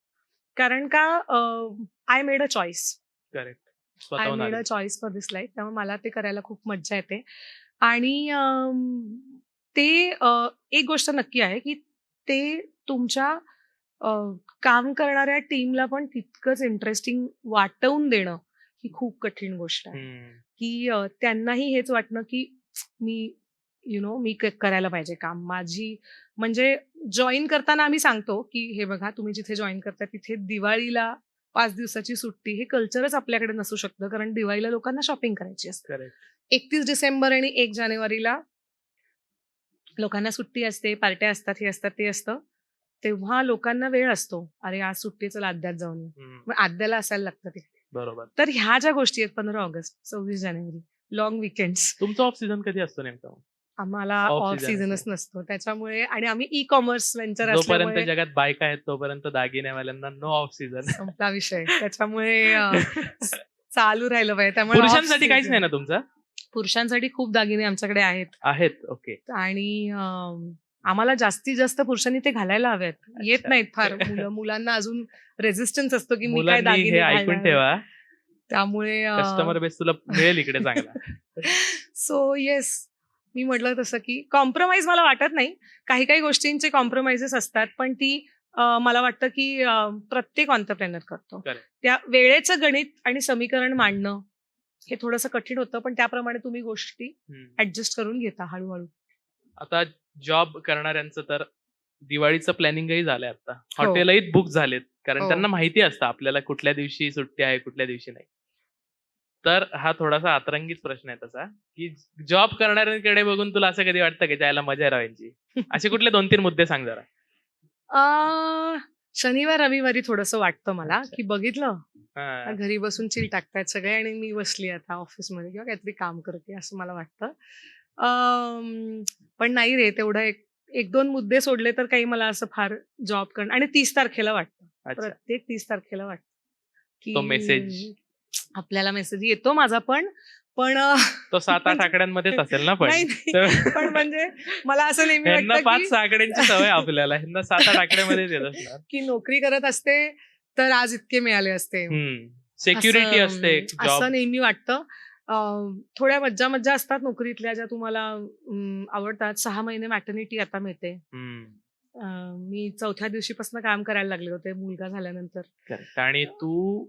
कारण का I made a choice. Correct. I स्वतःहून मेड आली. A choice for this life. त्यामुळे मला ते करायला खूप मज्जा येते. आणि ते एक गोष्ट नक्की आहे की ते तुमच्या अ, काम करणाऱ्या टीमला पण तितकंच इंटरेस्टिंग वाटवून देणं ही खूप कठीण गोष्ट आहे. हम्म. की त्यांनाही हेच वाटणं की मी मी करायला पाहिजे काम. माझी म्हणजे जॉईन करताना आम्ही सांगतो की हे बघा तुम्ही जिथे जॉईन करता तिथे दिवाळीला 5 दिवसाची सुट्टी हे कल्चरच आपल्याकडे नसू शकतं. कारण दिवाळीला लोकांना शॉपिंग करायची असते. करेक्ट. 31 डिसेंबर आणि 1 जानेवारीला लोकांना सुट्टी असते, पार्ट्या असतात, हे असतात, ते असतं. तेव्हा लोकांना वेळ असतो. अरे आज सुट्टी, चला आद्यात जाऊन येऊ. हम्म. मग आद्याला असायला लागतं ते. बरोबर. तर ह्या ज्या गोष्टी आहेत 15 ऑगस्ट, 26 जानेवारी, लॉंग विकेंड्स, तुमचं ऑफ सीझन कधी असतो नेमकं? आम्हाला Off ऑफ season सीझनच असेल. नसतो. त्याच्यामुळे आणि आम्ही ई कॉमर्स व्हेंचर जोपर्यंत असल्यामुळे जगात बायका आहेत तोपर्यंत दागिनेवाल्यांना नो ऑफ सीझन. संपला विषय. त्याच्यामुळे चालू राहिलं पाहिजे. त्यामुळे off पुरुषांसाठी काहीच season. नाही ना तुमचं? पुरुषांसाठी खूप दागिने आमच्याकडे आहेत. आहेत. ओके. आणि आम्हाला जास्तीत जास्त पुरुषांनी ते घालायला हवेत. येत अच्छा. नाहीत फार मुलांना अजून रेझिस्टन्स असतो की मी काय मुलांनी दागिने हे ऐकून घालणार. ठेवा. त्यामुळे कस्टमर बेस तुला मिळेल इकडे चांगला. सो येस, मी म्हटलं तसं की कॉम्प्रोमाइज मला वाटत नाही. काही काही गोष्टींचे कॉम्प्रोमाइजेस असतात, पण ती मला वाटतं की प्रत्येक ऑन्टरप्रेनर करतो. Correct. त्या वेळेचं गणित आणि समीकरण मांडणं हे थोडंसं कठीण होतं, पण त्याप्रमाणे तुम्ही गोष्टी हम्म. ऍडजस्ट करून घेता हळूहळू. आता जॉब करणाऱ्यांचं तर दिवाळीचं प्लॅनिंगही झालंय आता. हॉटेलही बुक झालेत कारण हो. त्यांना माहिती असतं आपल्याला कुठल्या दिवशी सुट्टी आहे कुठल्या दिवशी नाही. तर हा थोडासा अतरंगीच प्रश्न आहे तसा की जॉब करणाऱ्यांकडे बघून तुला असं कधी वाटतं की त्याला मजा राहायची? असे कुठले 2-3 मुद्दे सांग जरा. शनिवार रविवारी थोडंसं वाटतं मला अच्छा. की बघितलं हा. घरी बसून चिल टाकतायत सगळे आणि मी बसली आता ऑफिसमध्ये किंवा काहीतरी काम करते असं मला वाटतं. पण नाही रे, तेवढं एक 2 मुद्दे सोडले तर काही मला असं फार जॉब करणं. आणि 30 तारखेला वाटतं, अच्छा. प्रत्येक 30 तारखेला वाटतं तो की मेसेज. आपल्याला मेसेज येतो माझा पण तो 7-8 आकड्यांमध्येच असेल ना पण. नाही, नाही. पण म्हणजे मला असं नेहमी ह्यांना वाटतं 5 आकड्यांची सवय आपल्याला. ह्यांना 7-8 आकड्यामध्येच येत असणार. की नोकरी करत असते तर आज इतके मिळाले असते. सिक्युरिटी असं असते असं जॉब. नेहमी वाटतं. थोड्या मज्जा असतात नोकरीतल्या ज्या तुम्हाला आवडतात. 6 महिने मॅटर्निटी आता मिळते. मी 4थ्या दिवशीपासून काम करायला लागले होते मुलगा झाल्यानंतर. करेक्ट. आणि तू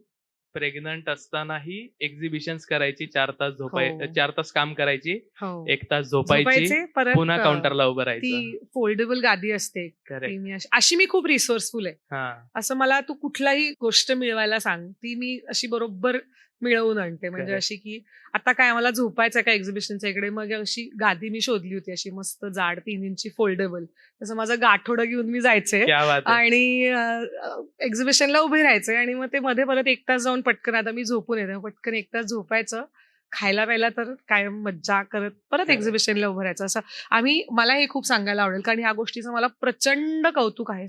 प्रेग्नंट असतानाही एक्झिबिशन्स करायची, 4 तास हो. 4 तास काम करायची, हो. 1 तास झोपायची, झोपायचे, परत पुन्हा काउंटरला उभं राहायचं. ती फोल्डेबल गादी असते. करेक्ट. ती मी अशी मी खूप रिसोर्सफुल आहे. हा. असं मला तू कुठलाही गोष्ट मिळवायला सांग, ती मी अशी बरोबर मिळवून आणते. म्हणजे Correct. अशी की आता काय आम्हाला झोपायचं का एक्झिबिशनच्या इकडे, मग अशी गादी मी शोधली होती अशी मस्त जाड 3 इंची फोल्डेबल. तसं माझं गाठोडं घेऊन मी जायचे क्या बात आहे. आणि एक्झिबिशनला उभे राहायचे आणि मग ते मध्ये परत 1 तास जाऊन पटकन आता मी झोपून येते. पटकन 1 तास झोपायचं, खायला प्यायला तर कायम मज्जा करत परत Correct. एक्झिबिशनला उभं राहायचं. असं मला हे खूप सांगायला आवडेल कारण ह्या गोष्टीचं मला प्रचंड कौतुक आहे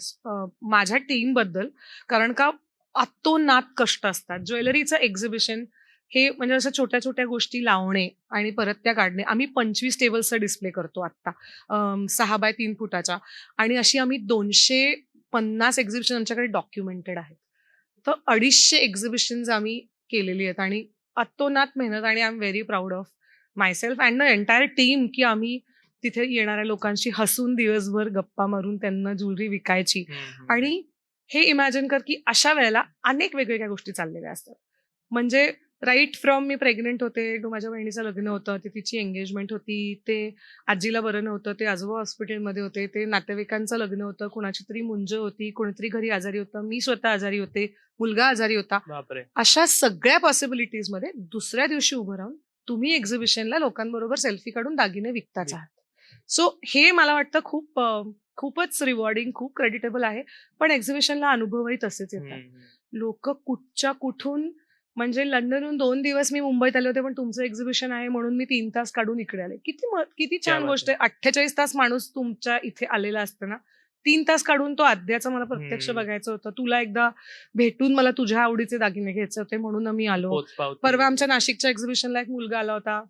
माझ्या टीम बद्दल. कारण का अतोनात कष्ट असतात. ज्वेलरीचं एक्झिबिशन हे म्हणजे असं छोट्या छोट्या गोष्टी लावणे आणि परत त्या काढणे. आम्ही 25 टेबल्सचा डिस्प्ले करतो आत्ता 6 बाय 3 फुटाच्या. आणि अशी आम्ही 250 एक्झिबिशन आमच्याकडे डॉक्युमेंटेड आहेत. तर 250 एक्झिबिशन्स आम्ही केलेली आहेत आणि अतोनात मेहनत. आणि I am very proud of myself and the entire team की आम्ही तिथे येणाऱ्या लोकांशी हसून दिवसभर गप्पा मारून त्यांना ज्वेलरी विकायची. आणि हे इमॅजिन कर की अशा वेळेला अनेक वेगवेगळ्या गोष्टी चाललेल्या असतात. म्हणजे राईट फ्रॉम मी प्रेग्नेंट होते, तो माझ्या बहिणीचं लग्न होतं, ते तिची एंगेजमेंट होती, ते आजीला बरं नव्हतं, ते आजोबा हॉस्पिटलमध्ये होते, ते नातेवाईकांचं लग्न होतं, कुणाची तरी मुंज होती, कोणीतरी घरी आजारी होतं, मी स्वतः आजारी होते, मुलगा आजारी होता. बापरे. अशा सगळ्या पॉसिबिलिटीज मध्ये दुसऱ्या दिवशी उभं राहून तुम्ही एक्झिबिशनला लोकांबरोबर सेल्फी काढून दागिने विकताच आहात. सो हे मला वाटतं खूप खूपच रिवॉर्डिंग, खूप क्रेडिटेबल आहे. पण एक्झिबिशनला अनुभवही तसेच येतात. लोक कुठच्या कुठून, म्हणजे लंडनहून 2 दिवस मी मुंबईत आले होते, पण तुमचं एक्झिबिशन आहे म्हणून मी 3 तास काढून इकडे आले. किती क्या छान बात गोष्ट आहे. 48 तास माणूस तुमच्या इथे आलेला असतो ना, 3 तास काढून तो आद्याचं मला प्रत्यक्ष हम्म. बघायचं होतं. तुला एकदा भेटून मला तुझ्या आवडीचे दागिने घ्यायचे होते म्हणून मी आलो. पोचपावती. परवा आमच्या नाशिकच्या एक्झिबिशनला एक मुलगा आला होता.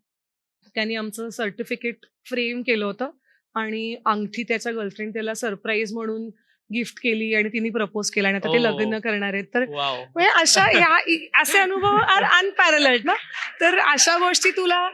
त्यांनी आमचं सर्टिफिकेट फ्रेम केलं होतं आणि अंगठी त्याच्या गर्लफ्रेंड त्याला सरप्राईज म्हणून गिफ्ट केली आणि तिने प्रपोज केला आणि आता ते ओ. लग्न करणार आहेत. तर वाव. म्हणजे असे अनुभव आर अनपॅरलड ना. तर अशा गोष्टी तुला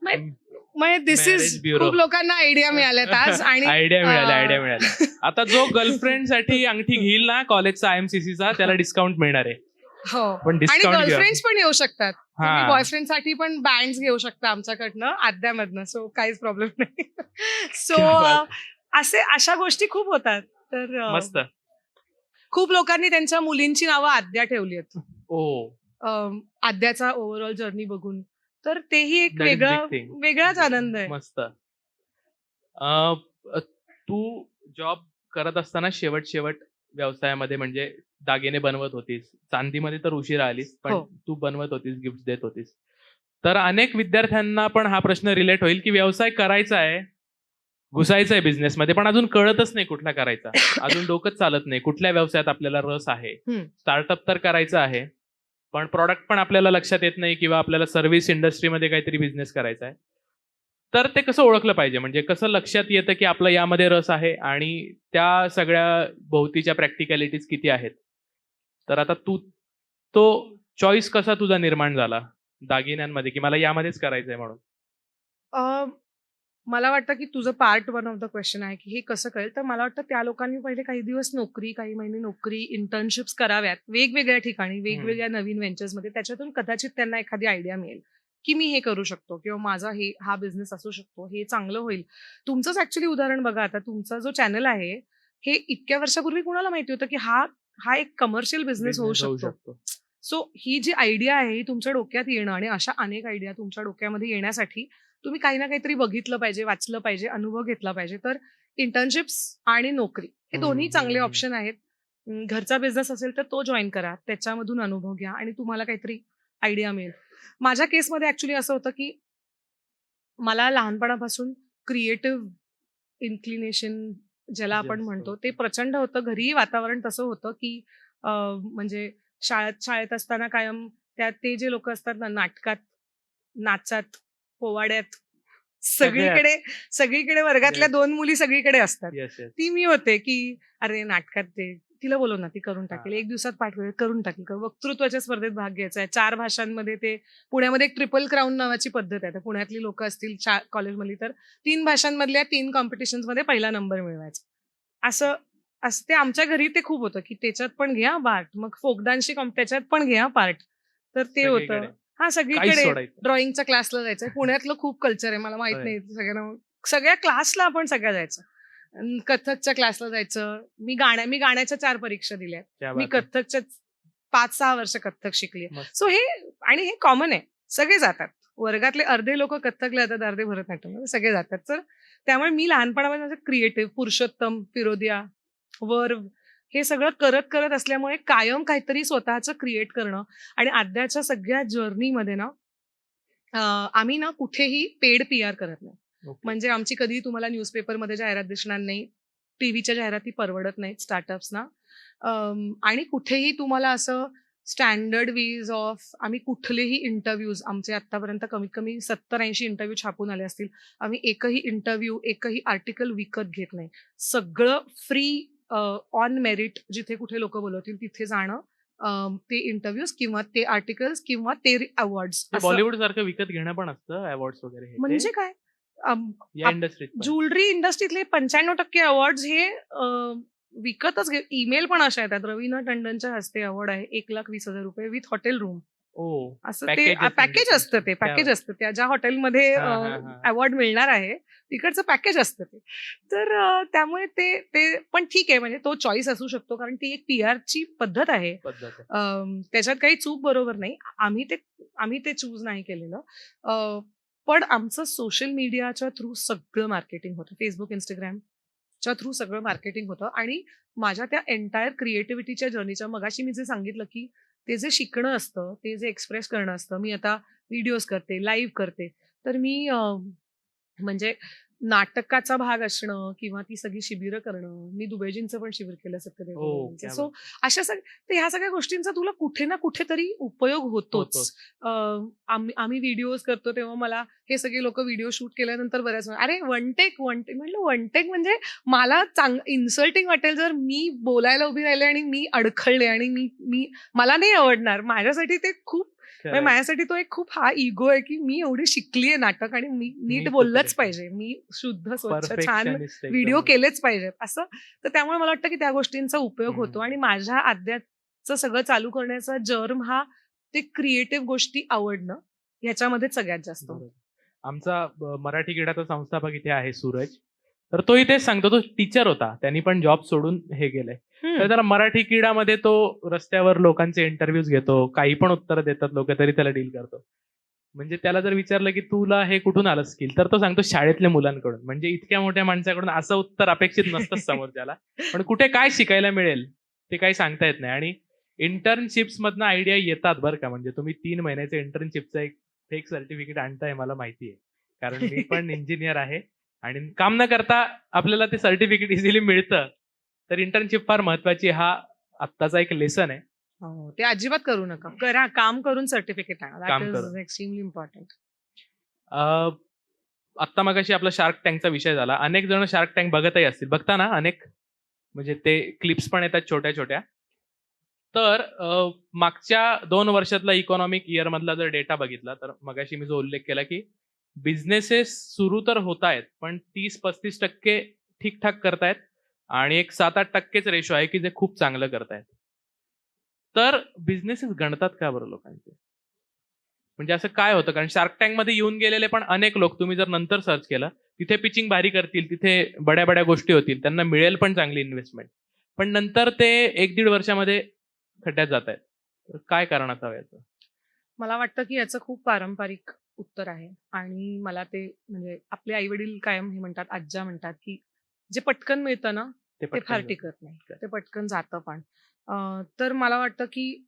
म्हणजे दिस इज Marriage bureau. खूप लोकांना आयडिया मिळाल्यात आज. आणि आयडिया मिळाल्या. आता जो गर्लफ्रेंड साठी अंगठी घेईल ना कॉलेजचा IMCC चा, त्याला डिस्काउंट मिळणार आहे. हो, पण आणि डिस्काउंट गर्लफ्रेंड्स पण येऊ शकतात. तुम्ही हा. बॉयफ्रेंड साठी पण बँड्स घेऊ शकता आमच्याकडनं आद्यामधनं. सो काहीच प्रॉब्लेम नाही. सो क्या बात. अशा गोष्टी खूप होतात. तर मस्त. खूप लोकांनी त्यांच्या मुलींची नावं आद्या ठेवली आहेत. ओ. आद्याचा ओव्हरऑल जर्नी बघून. तर तेही एक That is big thing. वेगळाच आनंद आहे. मस्त. तू जॉब करत असताना शेवट व्यवसायामध्ये म्हणजे दागिने बनवत होतीस, चांदीमध्ये तर उशिरा आलीस, पण हो. तू बनवत होतीस, गिफ्ट देत होतीस. तर अनेक विद्यार्थ्यांना पण हा प्रश्न रिलेट होईल की व्यवसाय करायचा आहे, घुसायचं आहे बिझनेसमध्ये, पण अजून कळतच नाही कुठला करायचा, अजून डोकंच चालत नाही, कुठल्या व्यवसायात आपल्याला रस आहे. स्टार्टअप तर करायचं आहे, पण प्रॉडक्ट पण आपल्याला लक्षात येत नाही, किंवा आपल्याला सर्व्हिस इंडस्ट्रीमध्ये काहीतरी बिझनेस करायचा आहे. तर ते कसं ओळखलं पाहिजे, म्हणजे कसं लक्षात येतं की आपलं यामध्ये रस आहे आणि त्या सगळ्या भोवतीच्या प्रॅक्टिकॅलिटीज किती आहेत. तर आता तू तो चॉईस कसा तुझा निर्माण झाला दागिन्यांमध्ये, की मला यामध्येच करायचंय म्हणून? मला वाटतं की तुझं पार्ट 1 ऑफ द क्वेश्चन आहे की हे कसं कळेल. तर मला वाटतं त्या लोकांनी पहिले काही दिवस नोकरी, काही महिने नोकरी, इंटर्नशिप्स कराव्यात वेगवेगळ्या ठिकाणी, वेगवेगळ्या नवीन व्हेंचर्समध्ये. त्याच्यातून कदाचित त्यांना एखादी आयडिया मिळेल की मी हे करू शकतो, किंवा माझा हा बिझनेस असू शकतो, हे चांगलं होईल. तुमचंच ऍक्च्युली उदाहरण बघा. आता तुमचा जो चॅनल आहे, हे इतक्या वर्षापूर्वी कुणाला माहिती होतं की हा एक कमर्शियल बिझनेस होऊ शकतो. सो ही जी आयडिया आहे ही तुमच्या डोक्यात येणं, आणि अशा अनेक आयडिया तुमच्या डोक्यामध्ये येण्यासाठी तुम्ही काही ना काहीतरी बघितलं पाहिजे, वाचलं पाहिजे, अनुभव घेतला पाहिजे. तर इंटर्नशिप्स आणि नोकरी हे दोन्ही चांगले ऑप्शन आहेत. घरचा बिझनेस असेल तर तो जॉईन करा, त्याच्यामधून अनुभव घ्या आणि तुम्हाला काहीतरी आयडिया मिळेल. माझ्या केसमध्ये ऍक्च्युली असं होतं की मला लहानपणापासून क्रिएटिव्ह इन्क्लिनेशन ज्याला आपण जास्त म्हणतो होतं. ते प्रचंड होतं. घरीही वातावरण तसं होतं की म्हणजे शाळेत असताना कायम ते जे लोक असतात ना, नाटकात, नाचात, पोवाड्यात, सगळीकडे वर्गातल्या Yes. 2 मुली सगळीकडे असतात. Yes yes. ती मी होते की अरे नाटकात तिला बोलव ना, ती करून टाकेल, हा. 1 दिवसात पाठ करून टाकेल. वक्तृत्वाच्या स्पर्धेत भाग घ्यायचा आहे. 4 भाषांमध्ये ते पुण्यामध्ये एक ट्रिपल क्राऊन नावाची पद्धत आहे. तर पुण्यातली लोक असतील कॉलेजमधली तर 3 भाषांमधल्या 3 कॉम्पिटिशन्स मध्ये पहिला नंबर मिळवायचा. असं ते आमच्या घरी ते खूप होतं की त्याच्यात पण घ्या पार्ट, मग फोक डान्सची त्याच्यात पण घ्या पार्ट. तर ते होतं. सगळीकडे. हा, काहीच सगळीकडे सोडायचं. ड्रॉइंगच्या क्लासला जायचं. पुण्यातलं खूप कल्चर आहे, मला माहित होय. नाही सगळ्यांना. सगळ्या क्लासला आपण सगळ्या जायचं. कथकच्या क्लासला जायचं. मी गाण्याच्या 4 परीक्षा दिल्या. क्या मी बात आहे. कथकच्या 5-6 वर्ष कथ्थक शिकली. मस्त. सो हे कॉमन आहे. सगळे जातात. वर्गातले अर्धे लोक कथ्थकला जातात, अर्धे भरतनाट्यम, सगळे जातात. तर त्यामुळे मी लहानपणापासून क्रिएटिव्ह, पुरुषोत्तम, फिरोदिया, वर्व हे सगळं करत असल्यामुळे कायम काहीतरी स्वतःचं क्रिएट करणं. आणि आद्याच्या सगळ्या जर्नीमध्ये ना आम्ही ना कुठेही पेड PR करत नाही. Okay. म्हणजे आमची कधी तुम्हाला न्यूजपेपरमध्ये जाहिरात दिसणार नाही, टीव्हीच्या जाहिराती परवडत नाहीत स्टार्टअप्सना. आणि कुठेही तुम्हाला असं स्टँडर्ड वेज ऑफ आम्ही कुठलेही इंटरव्ह्यूज, आमचे आतापर्यंत कमीत कमी 70-80 इंटरव्ह्यू छापून आले असतील. आम्ही एकही इंटरव्ह्यू, एकही आर्टिकल विकत घेत नाही. सगळं फ्री, ऑन मेरिट. जिथे कुठे लोक बोलवतील तिथे जाणं, ते इंटरव्ह्यूज किंवा ते आर्टिकल्स किंवा ते अवॉर्ड्स. बॉलिवूड सारखं विकत घेणं पण असतं अवॉर्ड्स वगैरे हे? म्हणजे काय, या इंडस्ट्रीत ज्वेलरी इंडस्ट्रीतले 95% अवॉर्ड्स हे विकतच ईमेल पण अशा येतात. रवीना टंडनच्या हस्ते अवॉर्ड आहे, 1,20,000 रुपये विथ हॉटेल रूम. असं ते पॅकेज असतं. ते पॅकेज असतं त्या ज्या हॉटेलमध्ये अवॉर्ड मिळणार आहे तिकडचं पॅकेज असतं ते. तर त्यामुळे ते पण ठीक आहे, म्हणजे तो चॉईस असू शकतो, कारण ती एक PR ची पद्धत आहे. त्याच्यात काही चूक बरोबर नाही. आम्ही ते चूज नाही केलेलं. पण आमचं सोशल मीडियाच्या थ्रू सगळं मार्केटिंग होतं. फेसबुक, Instagramच्या थ्रू सगळं मार्केटिंग होतं आणि माझ्या त्या एंटायर क्रिएटिव्हिटीच्या जर्नीच्या मगाशी मी जे सांगितलं, की ते जे शिकणं असतं, ते जे एक्सप्रेस करणं असतं. मी आता व्हिडिओज करते, लाईव्ह करते. तर मी म्हणजे नाटकाचा भाग असणं किंवा ती सगळी शिबिरं करणं. मी दुबेजींचं पण शिबिर केलं सत्यदेव हो, दुबेजींचं. क्या सो बात. अशा तर ह्या सगळ्या गोष्टींचा तुला कुठे ना कुठेतरी उपयोग होतोच. होतोच. आम्ही व्हिडिओज करतो तेव्हा मला हे सगळे लोकं व्हिडिओ शूट केल्यानंतर बऱ्याच वेळा, "अरे वन टेक, वन टेक." म्हटलं वन टेक म्हणजे मला इन्सल्टिंग वाटेल जर मी बोलायला उभी राहिले आणि मी अडखळले आणि मी मी मला नाही आवडणार. माझ्यासाठी ते खूप म्हणजे खरंय. माझ्यासाठी तो एक खूप हा इगो आहे, की मी एवढी शिकली आहे नाटक आणि मी नीट मीच बोललंच उतरेल. पाहिजे. मी शुद्ध, स्वच्छ, छान परफेक्शनिस्ट व्हिडिओ एकदम. केलेच पाहिजेत असं. तर त्यामुळे मला वाटतं, की त्या गोष्टींचा उपयोग होतो आणि माझ्या आद्याचं सगळं चालू करण्याचा जर्म हा ते क्रिएटिव्ह गोष्टी आवडणं ह्याच्यामध्येच सगळ्यात जास्त होतं. बरोबर. आमचा मराठी क्रीडाचा संस्थापक इथे आहे सूरज. तर तोही तेच सांगतो, तो टीचर होता. त्यांनी पण जॉब सोडून हे केलंय. तर त्याला मराठी क्रीडामध्ये तो रस्त्यावर लोकांचे इंटरव्ह्यूज घेतो. काही पण उत्तर देतात लोक तरी त्याला डील करतो. म्हणजे त्याला जर विचारलं की तुला हे कुठून आलं स्किल, तर तो सांगतो शाळेतल्या मुलांकडून. म्हणजे इतक्या मोठ्या माणसाकडून असं उत्तर अपेक्षित नसतंच समोरच्याला. पण कुठे काय शिकायला मिळेल ते काही सांगता येत नाही. आणि इंटर्नशिप्स मधनं आयडिया येतात बरं का. म्हणजे तुम्ही 3 महिन्याचे इंटर्नशिपचं एक फेक सर्टिफिकेट आणताय मला माहिती आहे. कारण मी पण इंजिनियर आहे आणि काम न करता आपल्याला ते सर्टिफिकेट इझिली मिळतं. तर इंटर्नशिप फार महत्वाची हा आत्ताचा एक लेसन आहे. हो, ते अजिबात करू नका. करा, काम करून सर्टिफिकेट आणा. काम दॅट इज करून. Extremely important. आत्ता मगाशी आपला शार्क टँकचा विषय झाला. अनेक जण शार्क टँक बघतही असतील. बघता ना अनेक? म्हणजे ते क्लिप्स पण येतात छोट्या-छोट्या. तर मागच्या 2 वर्षातला इकॉनॉमिक इयर मधला जर डेटा बघितला, तर मगाशी मी जो उल्लेख केला, की बिझनेसेस सुरू तर होतायत, पण 30-35% ठीक-ठाक करतायत आणि एक 7-8%च रेशो आहे, की जे खूप चांगलं करतायत. तर बिझनेसेस गणतात का बरं लोकांचे? म्हणजे असं काय होतं? कारण शार्क टँकमध्ये येऊन गेलेले पण अनेक लोक तुम्ही जर नंतर सर्च केलं, तिथे पिचिंग भारी करतील, तिथे बड्या-बड्या गोष्टी होतील, त्यांना मिळेल पण चांगली इन्व्हेस्टमेंट. पण नंतर ते 1-1.5 वर्षामध्ये खड्ड्यात जातायत. तर काय कारण असावं याचं? मला वाटतं, की याचं खूप पारंपरिक उत्तर आहे आणि मला ते म्हणजे आपले आई-वडील कायम हे म्हणतात, आज्या म्हणतात, की जे पटकन मिळतं ना, ते ते फार पटकन टिकत नाही. जातं. ते पटकन जातं पण. तर मला वाटतं, की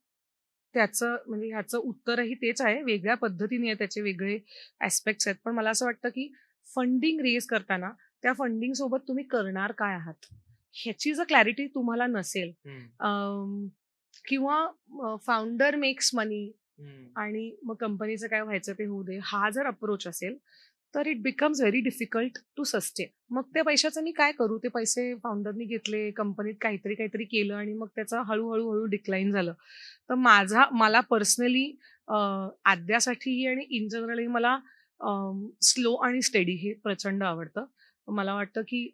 त्याचं म्हणजे ह्याचं उत्तरही तेच आहे. वेगळ्या पद्धतीने आहे, त्याचे वेगळे ॲस्पेक्ट्स आहेत. पण मला असं वाटतं, की फंडिंग रेज करताना त्या फंडिंग सोबत तुम्ही करणार काय आहात? ह्याची जर क्लॅरिटी तुम्हाला नसेल हं, किंवा फाउंडर मेक्स मनी हं. आणि मग कंपनीचं काय व्हायचं ते होऊ दे. हा जर अप्रोच असेल, तर it becomes very difficult to sustain. मग त्या पैशाचं मी काय करू? ते पैसे फाउंडरनी घेतले, कंपनीत काहीतरी केलं आणि मग त्याचं हळू डिक्लाइन झालं. तर मला पर्सनली आद्यासाठीही आणि इन जनरलही मला स्लो आणि स्टेडी हे प्रचंड आवडतं. मला वाटतं की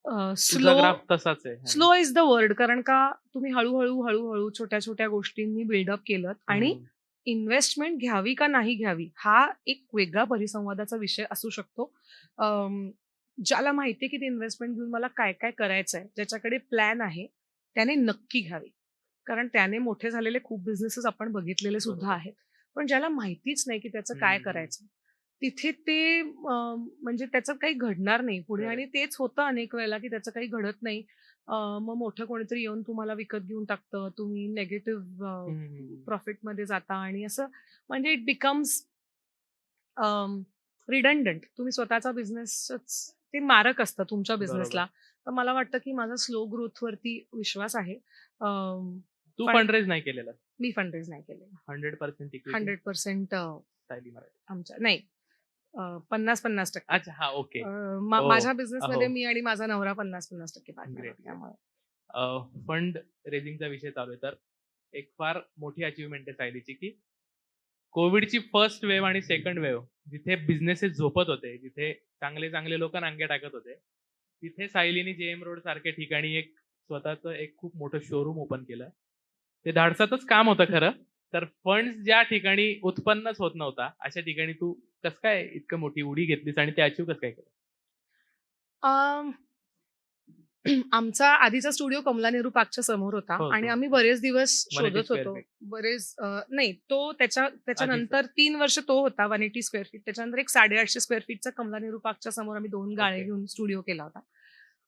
तुझा स्लो ग्राफ तसाच आहे. है ना? स्लो इज द वर्ड कारण का तुम्ही हळू-हळू, छोट्या-छोट्या गोष्टींनी बिल्डअप केलत आणि हं. इन्व्हेस्टमेंट घ्यावी का नाही घ्यावी, हा एक वेगळा परिसंवादाचा विषय असू शकतो. अं, ज्याला माहिती आहे की ते इन्व्हेस्टमेंट घेऊन मला काय-काय करायचंय, ज्याच्याकडे प्लॅन आहे, त्याने नक्की घ्यावी. कारण त्याने मोठे झालेले खूप बिझनेसेस आपण बघितलेले सुद्धा बरोबर. आहेत. पण ज्याला माहितीच नाही की त्याचं काय हं. करायचं, तिथे ते म्हणजे त्याचं काही घडणार नाही पुढे खरंय. आणि तेच होतं अनेक वेळेला की त्याचं काही घडत नाही. मग मोठं कोणीतरी येऊन तुम्हाला विकत घेऊन टाकतं. तुम्ही निगेटिव्ह हं, हं, हं. प्रॉफिटमध्ये जाता आणि असं म्हणजे इट बिकम्स रिडंडंट. तुम्ही स्वतःचा बिझनेसच ते मारक असतं तुमच्या बरोबर. बिझनेसला. तर मला वाटतं की माझा स्लो ग्रोथवरती विश्वास आहे. तू पण फंड रेज नाही केलेला. मी फंड नाही केलेला. 100% इक्विटी 100% सायली मराठी. आमच्या नाही 50-50% अच्छा. हां, ओके. माझ्या हो. बिझनेसमध्ये मी आणि माझा नवरा 50-50% पार्टनर ग्रेट, आहोत ग्रेट. त्यामुळे. फंड रेझिंगचा विषय चालू आहे. तर एक फार मोठी अचीव्हमेंट आहे सायलीची, की कोविडची फर्स्ट वेव्ह आणि सेकंड वेव्ह जिथे बिझनेसेस झोपत होते, जिथे चांगले-चांगले लोक नांगे टाकत होते, तिथे सायलीनी जेएम रोड सारख्या ठिकाणी एक स्वतःचं एक खूप मोठं शोरूम ओपन केलं. ते धाडसाचंच काम होतं खरं. तर फंड्स ज्या ठिकाणी उत्पन्नच होत नव्हता, अशा ठिकाणी तू कसं काय इतकं मोठी उडी घेतलीस आणि ते अचीव्ह कसं काय केलं? आमचा आधीचा स्टुडिओ कमला नेहरू पार्कच्या समोर होता हो, आणि हो. आम्ही बरेच दिवस 180 शोधत स्क्वेअर होतो. फीट. बरेच नाही, तो त्याच्यानंतर 3 वर्ष तो होता 180 स्क्वेअर फीट. त्याच्यानंतर एक 850 स्क्वेअर फीटचा कमला नेहरू पार्कच्या समोर आम्ही 2 गाळे ओके. घेऊन स्टुडिओ केला होता.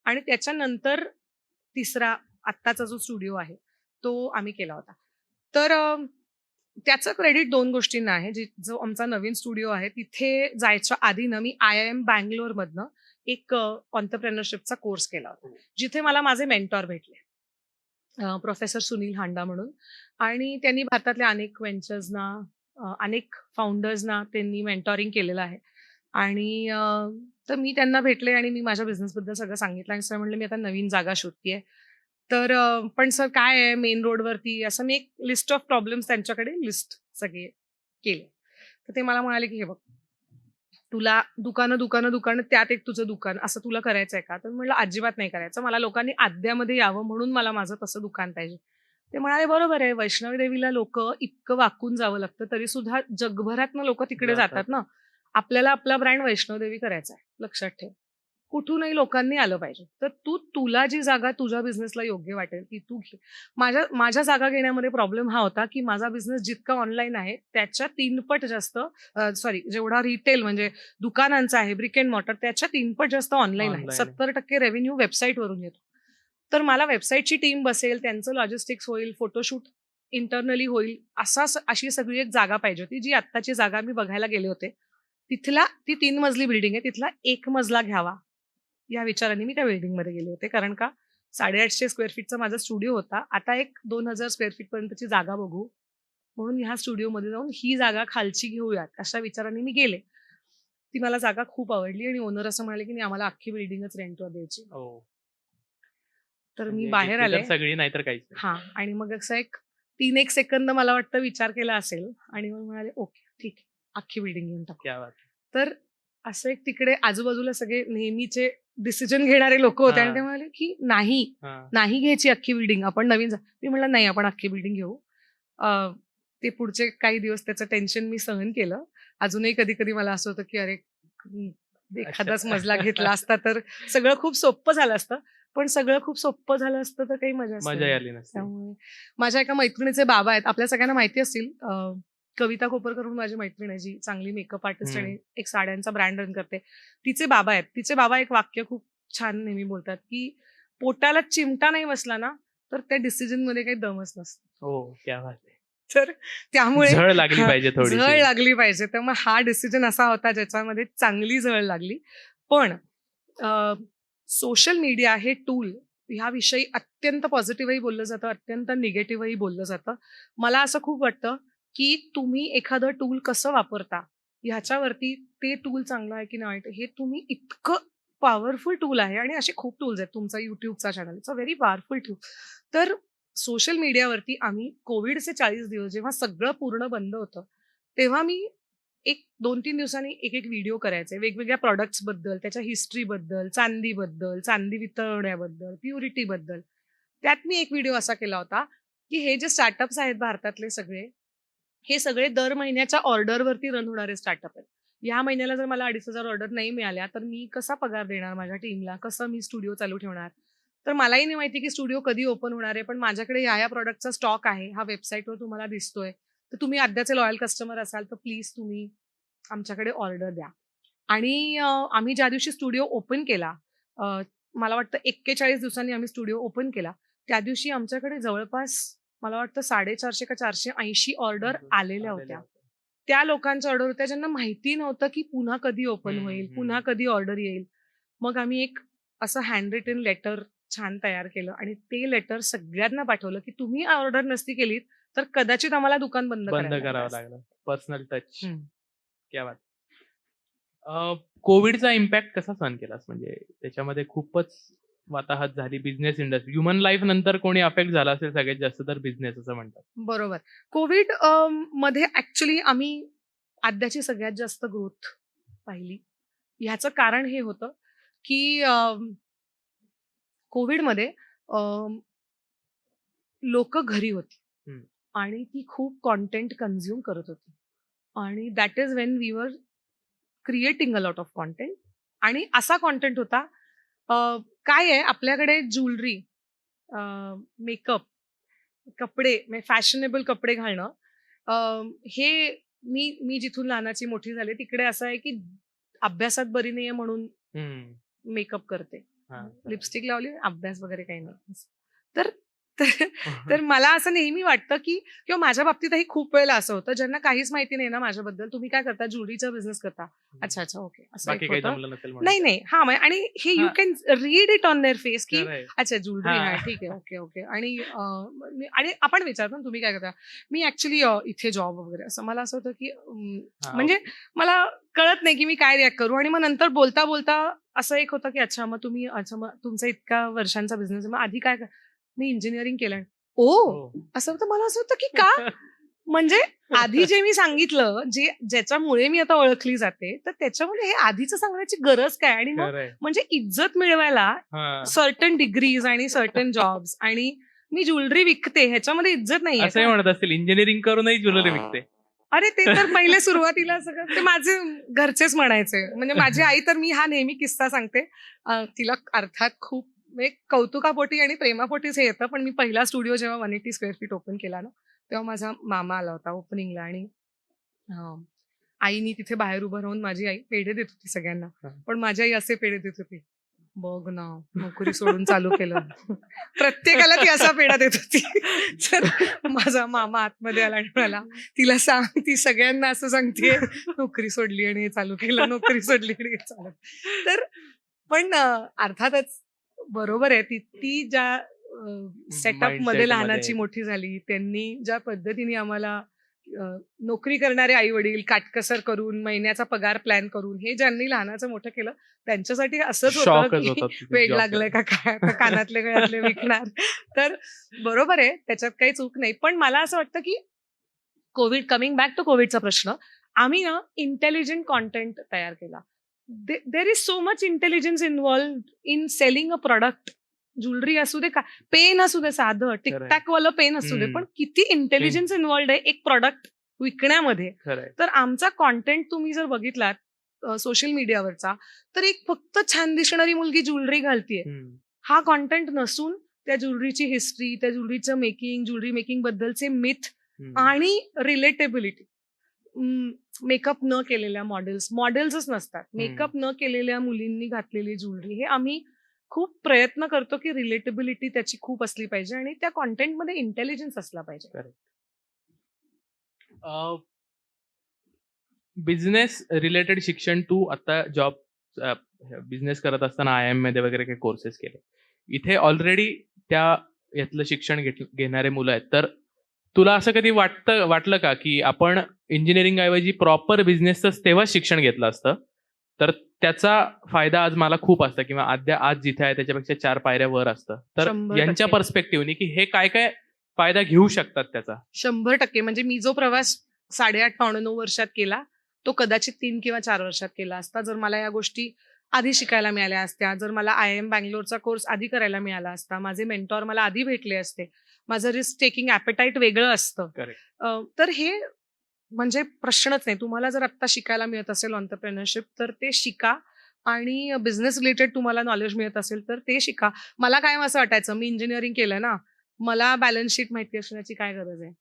आणि त्याच्यानंतर तिसरा आत्ताचा जो स्टुडिओ आहे, तो आम्ही केला होता. तर त्याचं क्रेडिट 2 गोष्टींना आहे. जो आमचा नवीन स्टुडिओ आहे, तिथे जायच्या आधी ना मी IIM बंगलोरमधनं एक एंटरप्रेन्योरशिपचा कोर्स केला होता. जिथे मला माझे मेंटॉर भेटले. प्रोफेसर सुनील हांडा म्हणून आणि त्यांनी भारतातल्या अनेक व्हेंचर्सना, अनेक फाउंडर्सना त्यांनी मेंटॉरिंग केलेलं आहे. आणि तर मी त्यांना भेटले आणि मी माझ्या बिझनेसबद्दल सगळं सांगितलं आणि सर म्हणले, "मी आता नवीन जागा शोधतेय." तर पण सर काय आहे मेन रोडवरती असं मी एक लिस्ट ऑफ प्रॉब्लेम्स त्यांच्याकडे लिस्ट सगळे केले. तर ते मला म्हणाले, की "हे बघ, तुला दुकानं, त्यात एक तुझं दुकान असं तुला करायचंय का?" तर म्हटलं, "अजिबात नाही करायचं. मला लोकांनी आद्यामध्ये यावं म्हणून मला माझं तसं दुकान पाहिजे." ते म्हणाले, "बरोबर आहे. वैष्णवी देवीला लोकं इतकं वाकून जावं लागतं, तरी सुद्धा जगभरातनं लोकं तिकडे जातात. जातात ना. आपल्याला आपला ब्रँड वैष्णवदेवी करायचा आहे. लक्षात ठेव. कुठूनही लोकांनी आलं पाहिजे. तर तुला जी जागा तुझ्या बिझनेसला योग्य वाटेल ती तू घे." माझ्या माझ्या जागा घेण्यामध्ये प्रॉब्लेम हा होता, की माझा बिझनेस जितका ऑनलाईन आहे, त्याच्या 3 पट जास्त सॉरी जेवढा रिटेल म्हणजे दुकानांचा आहे, ब्रिक अँड मॉर्टर त्याच्या 3 पट जास्त ऑनलाईन आहे. ऑनलाईन आहे. 70% रेव्हेन्यू वेबसाईटवरून येतो. तर मला वेबसाईटची टीम बसेल, त्यांचं लॉजिस्टिक्स होईल, फोटोशूट इंटरनली होईल, अशी सगळी एक जागा पाहिजे होती, जी आत्ताची जागा मी बघायला गेले होते. ती 3 मजली बिल्डिंग आहे. तिथला 1 मजला घ्यावा, या विचाराने मी त्या बिल्डिंगमध्ये गेले होते. कारण का 850 स्क्वेअर फीटचा माझा स्टुडिओ होता. आता एक 2000 स्क्वेअर फीट पर्यंतची जागा बघू, म्हणून ह्या स्टुडिओमध्ये जाऊन ही जागा खालची घेऊयात, अशा विचाराने मी गेले. ती मला जागा खूप आवडली आणि ओनर असं म्हणाले, की "नाही, आम्हाला अख्खी बिल्डिंगच रेंटवर द्यायची." हो. तर मी म्हणजे बाहेर घेतली तर आले. सगळी नाहीतर काहीच नाही. हां. आणि मग असा एक 3-1 सेकंद मला वाटतं विचार केला असेल आणि मग म्हणाले, "ओके, ठीक आहे. अख्खी बिल्डिंग घेऊन टाकू." क्या बात! तर असं एक तिकडे आजूबाजूला सगळे नेहमीचे डिसिजन घेणारे लोकं होते आणि ते हां, म्हणाले, की "नाही, हां. नाही घ्यायची अख्खी बिल्डिंग. आपण नवीन मी म्हटलं, "नाही, आपण अख्खी बिल्डिंग घेऊ." अ, ते पुढचे काही दिवस त्याचं टेन्शन मी सहन केलं. अजूनही कधी-कधी मला असं होतं, की अरे, हं, अच्छा. एखादाच मजला घेतला असता तर सगळं खूप सोपं झालं असतं. पण सगळं खूप सोपं झालं असतं तर काही मजाच मजाही नाही. आली नसती. त्यामुळे माझ्या एका मैत्रिणीचे बाबा आहेत. आपल्या सगळ्यांना माहिती असतील. कविता कोपरकर म्हणून माझी मैत्रीण आहे, जी चांगली मेकअप आर्टिस्ट हं. आणि एक साड्यांचा ब्रँड रन करते. तिचे बाबा आहेत. तिचे बाबा एक वाक्य खूप छान नेहमी बोलतात, की "पोटाला चिमटा नाही बसला ना, तर त्या डिसिजनमध्ये काही दमच नसतो." हो, क्या बात है! तर त्यामुळे झळ लागली हां, पाहिजे झळ थोडीशी. लागली पाहिजे. तर मग हा डिसिजन असा होता ज्याच्यामध्ये चांगली झळ लागली. पण सोशल मीडिया हे टूल ह्याविषयी अत्यंत पॉझिटिव्हही बोललं जातं, अत्यंत निगेटिव्हही बोललं जातं. मला असं खूप वाटतं, की तुम्ही एखादं टूल कसं वापरता ह्याच्यावरती ते टूल चांगलं आहे की नाही वाईट आहे, हे तुम्ही इतकं पॉवरफुल टूल आहे आणि असे खूप टूल्स आहेत. तुमचा YouTubeचा channel it's a very powerful tool. तर सोशल मीडियावरती आम्ही कोविडचे 40 दिवस जेव्हा सगळं पूर्ण बंद होतं, तेव्हा मी एक 2-3 दिवसांनी एक व्हिडिओ करायचे. वेगवेगळ्या प्रॉडक्ट्सबद्दल, त्याच्या हिस्ट्रीबद्दल, चांदीबद्दल, चांदी वितळवण्याबद्दल, प्युरिटीबद्दल. त्यात मी एक व्हिडिओ असा केला होता, की हे जे स्टार्टअप्स आहेत भारतातले सगळे, हे सगळे दर महिन्याच्या ऑर्डरवरती रन होणारे स्टार्टअप आहेत. या महिन्याला जर मला 2,500 ऑर्डर नाही मिळाल्या, तर मी कसा पगार देणार माझ्या टीमला? कसं मी स्टुडिओ चालू ठेवणार? तर मलाही नाही माहिती की स्टुडिओ कधी ओपन होणार आहे. पण माझ्याकडे ह्या प्रॉडक्टचा स्टॉक आहे. हा वेबसाईटवर तुम्हाला दिसतोय. तर तुम्ही अद्याचे लॉयल कस्टमर असाल, तर प्लीज तुम्ही आमच्याकडे ऑर्डर द्या. आणि आम्ही ज्या दिवशी स्टुडिओ ओपन केला, अ, मला वाटतं 41 दिवसांनी आम्ही स्टुडिओ ओपन केला. त्या दिवशी आमच्याकडे जवळपास मला वाटतं 450 का 480 ऑर्डर आलेल्या आलेल्या होत्या. होत्या. त्या लोकांच्या ऑर्डर होत्या ज्यांना माहिती नव्हतं, की पुन्हा कधी ओपन हं, होईल, पुन्हा हं. कधी ऑर्डर येईल. मग आम्ही एक असं हँड रिटन लेटर छान तयार केलं आणि ते लेटर सगळ्यांना पाठवलं, की तुम्ही ऑर्डर नसती केलीत, तर कदाचित आम्हाला दुकान बंद बंद करायला लागलं करावं असतं. लागलं. Personal touch. हं. क्या बात! कोविडचा इम्पॅक्ट कसा सहन केलास? म्हणजे त्याच्यामध्ये खूपच वाताहत झाली बिझनेस इंडस्ट्री. ह्युमन लाईफ नंतर कोणी अफेक्ट झाला असेल सगळ्यात जास्त तर बिझनेस असं म्हणतात. बरोबर. कोविड मध्ये ॲक्चुअली आम्ही आद्याची सगळ्यात जास्त ग्रोथ पाहिली. ह्याचं कारण हे होतं, की कोविडमध्ये अ, लोकं घरी होती हं. आणि ती खूप कंटेंट कन्झ्युम करत होती आणि that is when we were creating a lot of content आणि असा कंटेंट होता काय आहे आपल्याकडे ज्वेलरी, मेकअप, कपडे म्हणजे फॅशनेबल कपडे घालणं, हे मी जिथून लहानाची मोठी झाली तिकडे असं आहे की अभ्यासात बरी नाहीये म्हणून हम्म. मेकअप करते, हा. लिपस्टिक लावली, अभ्यास वगैरे काही नाही. तर तर तर मला असं नेहमी वाटतं की किंवा माझ्या बाबतीतही खूप वेळेला असं होतं, ज्यांना काहीच माहिती नाही ना माझ्याबद्दल, तुम्ही काय करता, ज्वेलरीचा बिझनेस करता, अच्छा अच्छा ओके, असं बाकी एक काही होतं. जमलं नसेल नाही नाही, हा आणि हे यू हा. Can read it on their face की खरंय. अच्छा ज्वेलरी हा. आहे, ठीक आहे, ओके ओके. आणि आणि आपण विचारतो ना, तुम्ही काय करता, मी ऍक्च्युली इथे जॉब वगैरे, असं मला असं होतं की हा, म्हणजे ओके. मला कळत नाही की मी काय रिॲक्ट करू. आणि मग नंतर बोलता बोलता असं एक होतं की अच्छा, मग तुम्ही, अच्छा मग तुमचा इतका वर्षांचा बिझनेस आहे, मग आधी काय मी इंजिनिअरिंग केलं. ओ, हो. असं होतं. मला असं होतं की का, म्हणजे आधी जे मी सांगितलं, ज्याच्यामुळे मी आता ओळखली जाते, तर त्याच्यामुळे हे आधीच सांगण्याची गरज काय. आणि मग खरंय. म्हणजे इज्जत मिळवायला हा. सर्टन डिग्रीज आणि सर्टन जॉब्स, आणि मी ज्वेलरी विकते ह्याच्यामध्ये इज्जत नाहीये असंही का? म्हणत असतील, इंजिनिअरिंग करूनही ज्वेलरी विकते. अरे ते तर पहिले सुरुवातीला सगळं ते माझे घरचेच म्हणायचे. म्हणजे माझी आई तर, मी हा नेहमी किस्सा सांगते, तिला अर्थात खूप म्हणजे कौतुकापोटी आणि प्रेमापोटीच हे येतं. पण मी पहिला स्टुडिओ जेव्हा 180 स्क्वेअर फीट ओपन केला ना, तेव्हा माझा मामा आला होता ओपनिंगला. आणि आईनी तिथे बाहेर उभं राहून, माझी आई पेढे देत होती सगळ्यांना. हा. पण माझी आई असे पेढे देत होती, बघ ना, नोकरी सोडून चालू केलं. प्रत्येकाला ती असा पेढा देत होती. तर माझा मामा आतमध्ये आला आणि म्हणाला, तिला सांग, ती सगळ्यांना असं सांगतेय, नोकरी सोडली आणि हे चालू केलं, नोकरी सोडली आणि हे चालू. तर पण अर्थातच बरोबर आहे, ती ती ज्या सेटअप Mindset मध्ये मध्ये लहानाची आहे. मोठी झाली, त्यांनी ज्या पद्धतीने आम्हाला नोकरी करणारे आई वडील काटकसर करून, महिन्याचा पगार प्लॅन करून, हे ज्यांनी लहानाचं मोठं केलं, त्यांच्यासाठी असंच होतं शॉकच की होता वेड जॉब लागलंय का काय, आता कानातले गळ्यातले विकणार. तर बरोबर आहे, त्याच्यात काही चूक नाही. पण मला असं वाटतं की कोविड, कमिंग बॅक टू कोविडचा प्रश्न, आम्ही ना इंटेलिजंट कॉन्टेंट तयार केला. There is so much intelligence involve in selling a product. Jewellery असू दे, का पेन असू दे, साधं टिकटॅक वालं पेन असू दे, पण किती इंटेलिजन्स इन्व्हॉल्ड आहे एक प्रोडक्ट विकण्यामध्ये. खरंय. तर आमचा कॉन्टेंट तुम्ही जर बघितलात सोशल मीडियावरचा, तर एक फक्त छान दिसणारी मुलगी ज्वेलरी घालतीये, हा कॉन्टेंट नसून त्या ज्वेलरीची हिस्ट्री, त्या ज्वेलरीचं मेकिंग, ज्वेलरी मेकिंग बद्दलचे मिथ आणि रिलेटेबिलिटी. मेकअप न केलेल्या मॉडेल्सच नसतात, मेकअप न केलेल्या मुलींनी घातलेली ज्वेलरी, हे आम्ही खूप प्रयत्न करतो की रिलेटेबिलिटी त्याची खूप असली पाहिजे आणि त्या कॉन्टेंटमध्ये इंटेलिजन्स असला पाहिजे. बिझनेस रिलेटेड शिक्षण तू आता जॉब, बिझनेस करत असताना IIM मध्ये वगैरे काही कोर्सेस केले, इथे ऑलरेडी त्या यातलं शिक्षण घेणारे मुलं आहेत, तर तुला असं कधी वाटलं का की आपण इंजिनिअरिंग ऐवजी प्रॉपर बिझनेसच तेव्हाच शिक्षण घेतलं असतं, तर त्याचा फायदा आज मला खूप असतं, किंवा आज जिथे आहे त्याच्यापेक्षा 4 पायऱ्या वर असतं. तर 100% यांच्या पर्स्पेक्टिव्हनी की हे काय काय फायदा घेऊ शकतात त्याचा? 100%. म्हणजे मी जो प्रवास 8.5 पावणे 9 वर्षात केला, तो कदाचित 3 किंवा 4 वर्षात केला असता, जर मला या गोष्टी आधी शिकायला मिळाल्या असत्या, जर मला IIM बँगलोरचा कोर्स आधी करायला मिळाला असता, माझे मेंटॉर मला आधी भेटले असते, माझं रिस्क टेकिंग ॲपेटाईट वेगळं असतं. तर हे म्हणजे प्रश्नच नाही. तुम्हाला जर आत्ता शिकायला मिळत असेल एंटरप्रेन्योरशिप, तर ते शिका. आणि बिझनेस रिलेटेड तुम्हाला नॉलेज मिळत असेल तर ते शिका. मला काय असं वाटायचं, मी इंजिनिअरिंग केलंय ना, मला बॅलन्स शीट माहिती असण्याची काय गरज आहे.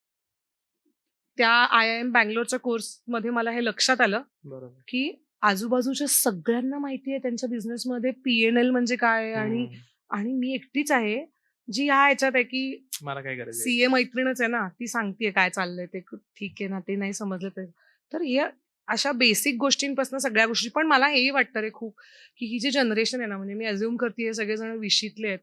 त्या IIM बँगलोरच्या कोर्समध्ये मला हे लक्षात आलं बरोबर. की आजूबाजूच्या सगळ्यांना माहिती आहे त्यांच्या बिझनेसमध्ये P&L म्हणजे काय आहे, आणि मी एकटीच आहे जी ह्या ह्याच्यात आहे की मला काय गरज आहे? सीए मैत्रीणच आहे ना, ती सांगतेय काय चाललंय ते, ठीक आहे ना, ते नाही समजलं तर हे अशा बेसिक गोष्टींपासून सगळ्या गोष्टी. पण मला हेही वाटतं रे खूप की ही जी जनरेशन आहे ना, म्हणजे मी अज्युम करते हे सगळेजण विशीतले आहेत.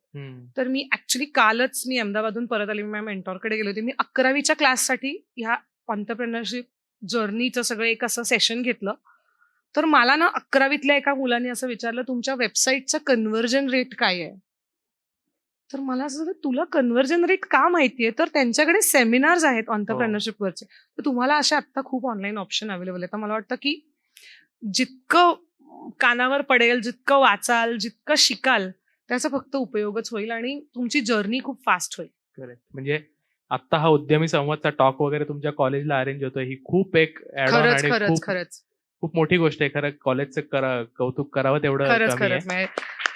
तर मी ऍक्च्युली कालच मी अहमदाबादहून परत आले, मी माझ्या मेंटॉरकडे गेले होते. मी 11वीच्या क्लाससाठी ह्या एंटरप्रेन्योरशिप जर्नीचं सगळं एक असं सेशन घेतलं. तर मला ना 11वीतल्या एका मुलाने असं विचारलं, तुमच्या वेबसाईटचा कन्व्हर्जन रेट काय आहे? तर मला असं झालं, तुला कन्व्हर्जन रेट का माहितीये? तर त्यांच्याकडे सेमिनार्स आहेत एंटरप्रेन्योरशिपवरचे. तर तुम्हाला अशा आता खूप ऑनलाईन ऑप्शन अवेलेबल आहेत. तर मला वाटतं की जितकं कानावर पडेल, जितकं वाचाल, जितकं शिकाल, त्याचा फक्त उपयोगच होईल आणि तुमची जर्नी खूप फास्ट होईल. करेक्ट. म्हणजे आता हा उद्यमी संवादचा टॉक वगैरे तुमच्या कॉलेजला अरेंज होतोय, ही खूप एक ऍड ऑन खरंच आणि खरंच खरंच खूप मोठी गोष्ट आहे. खरं कॉलेजचं कौतुक करावं तेवढं खरंच कमी आहे. खरंच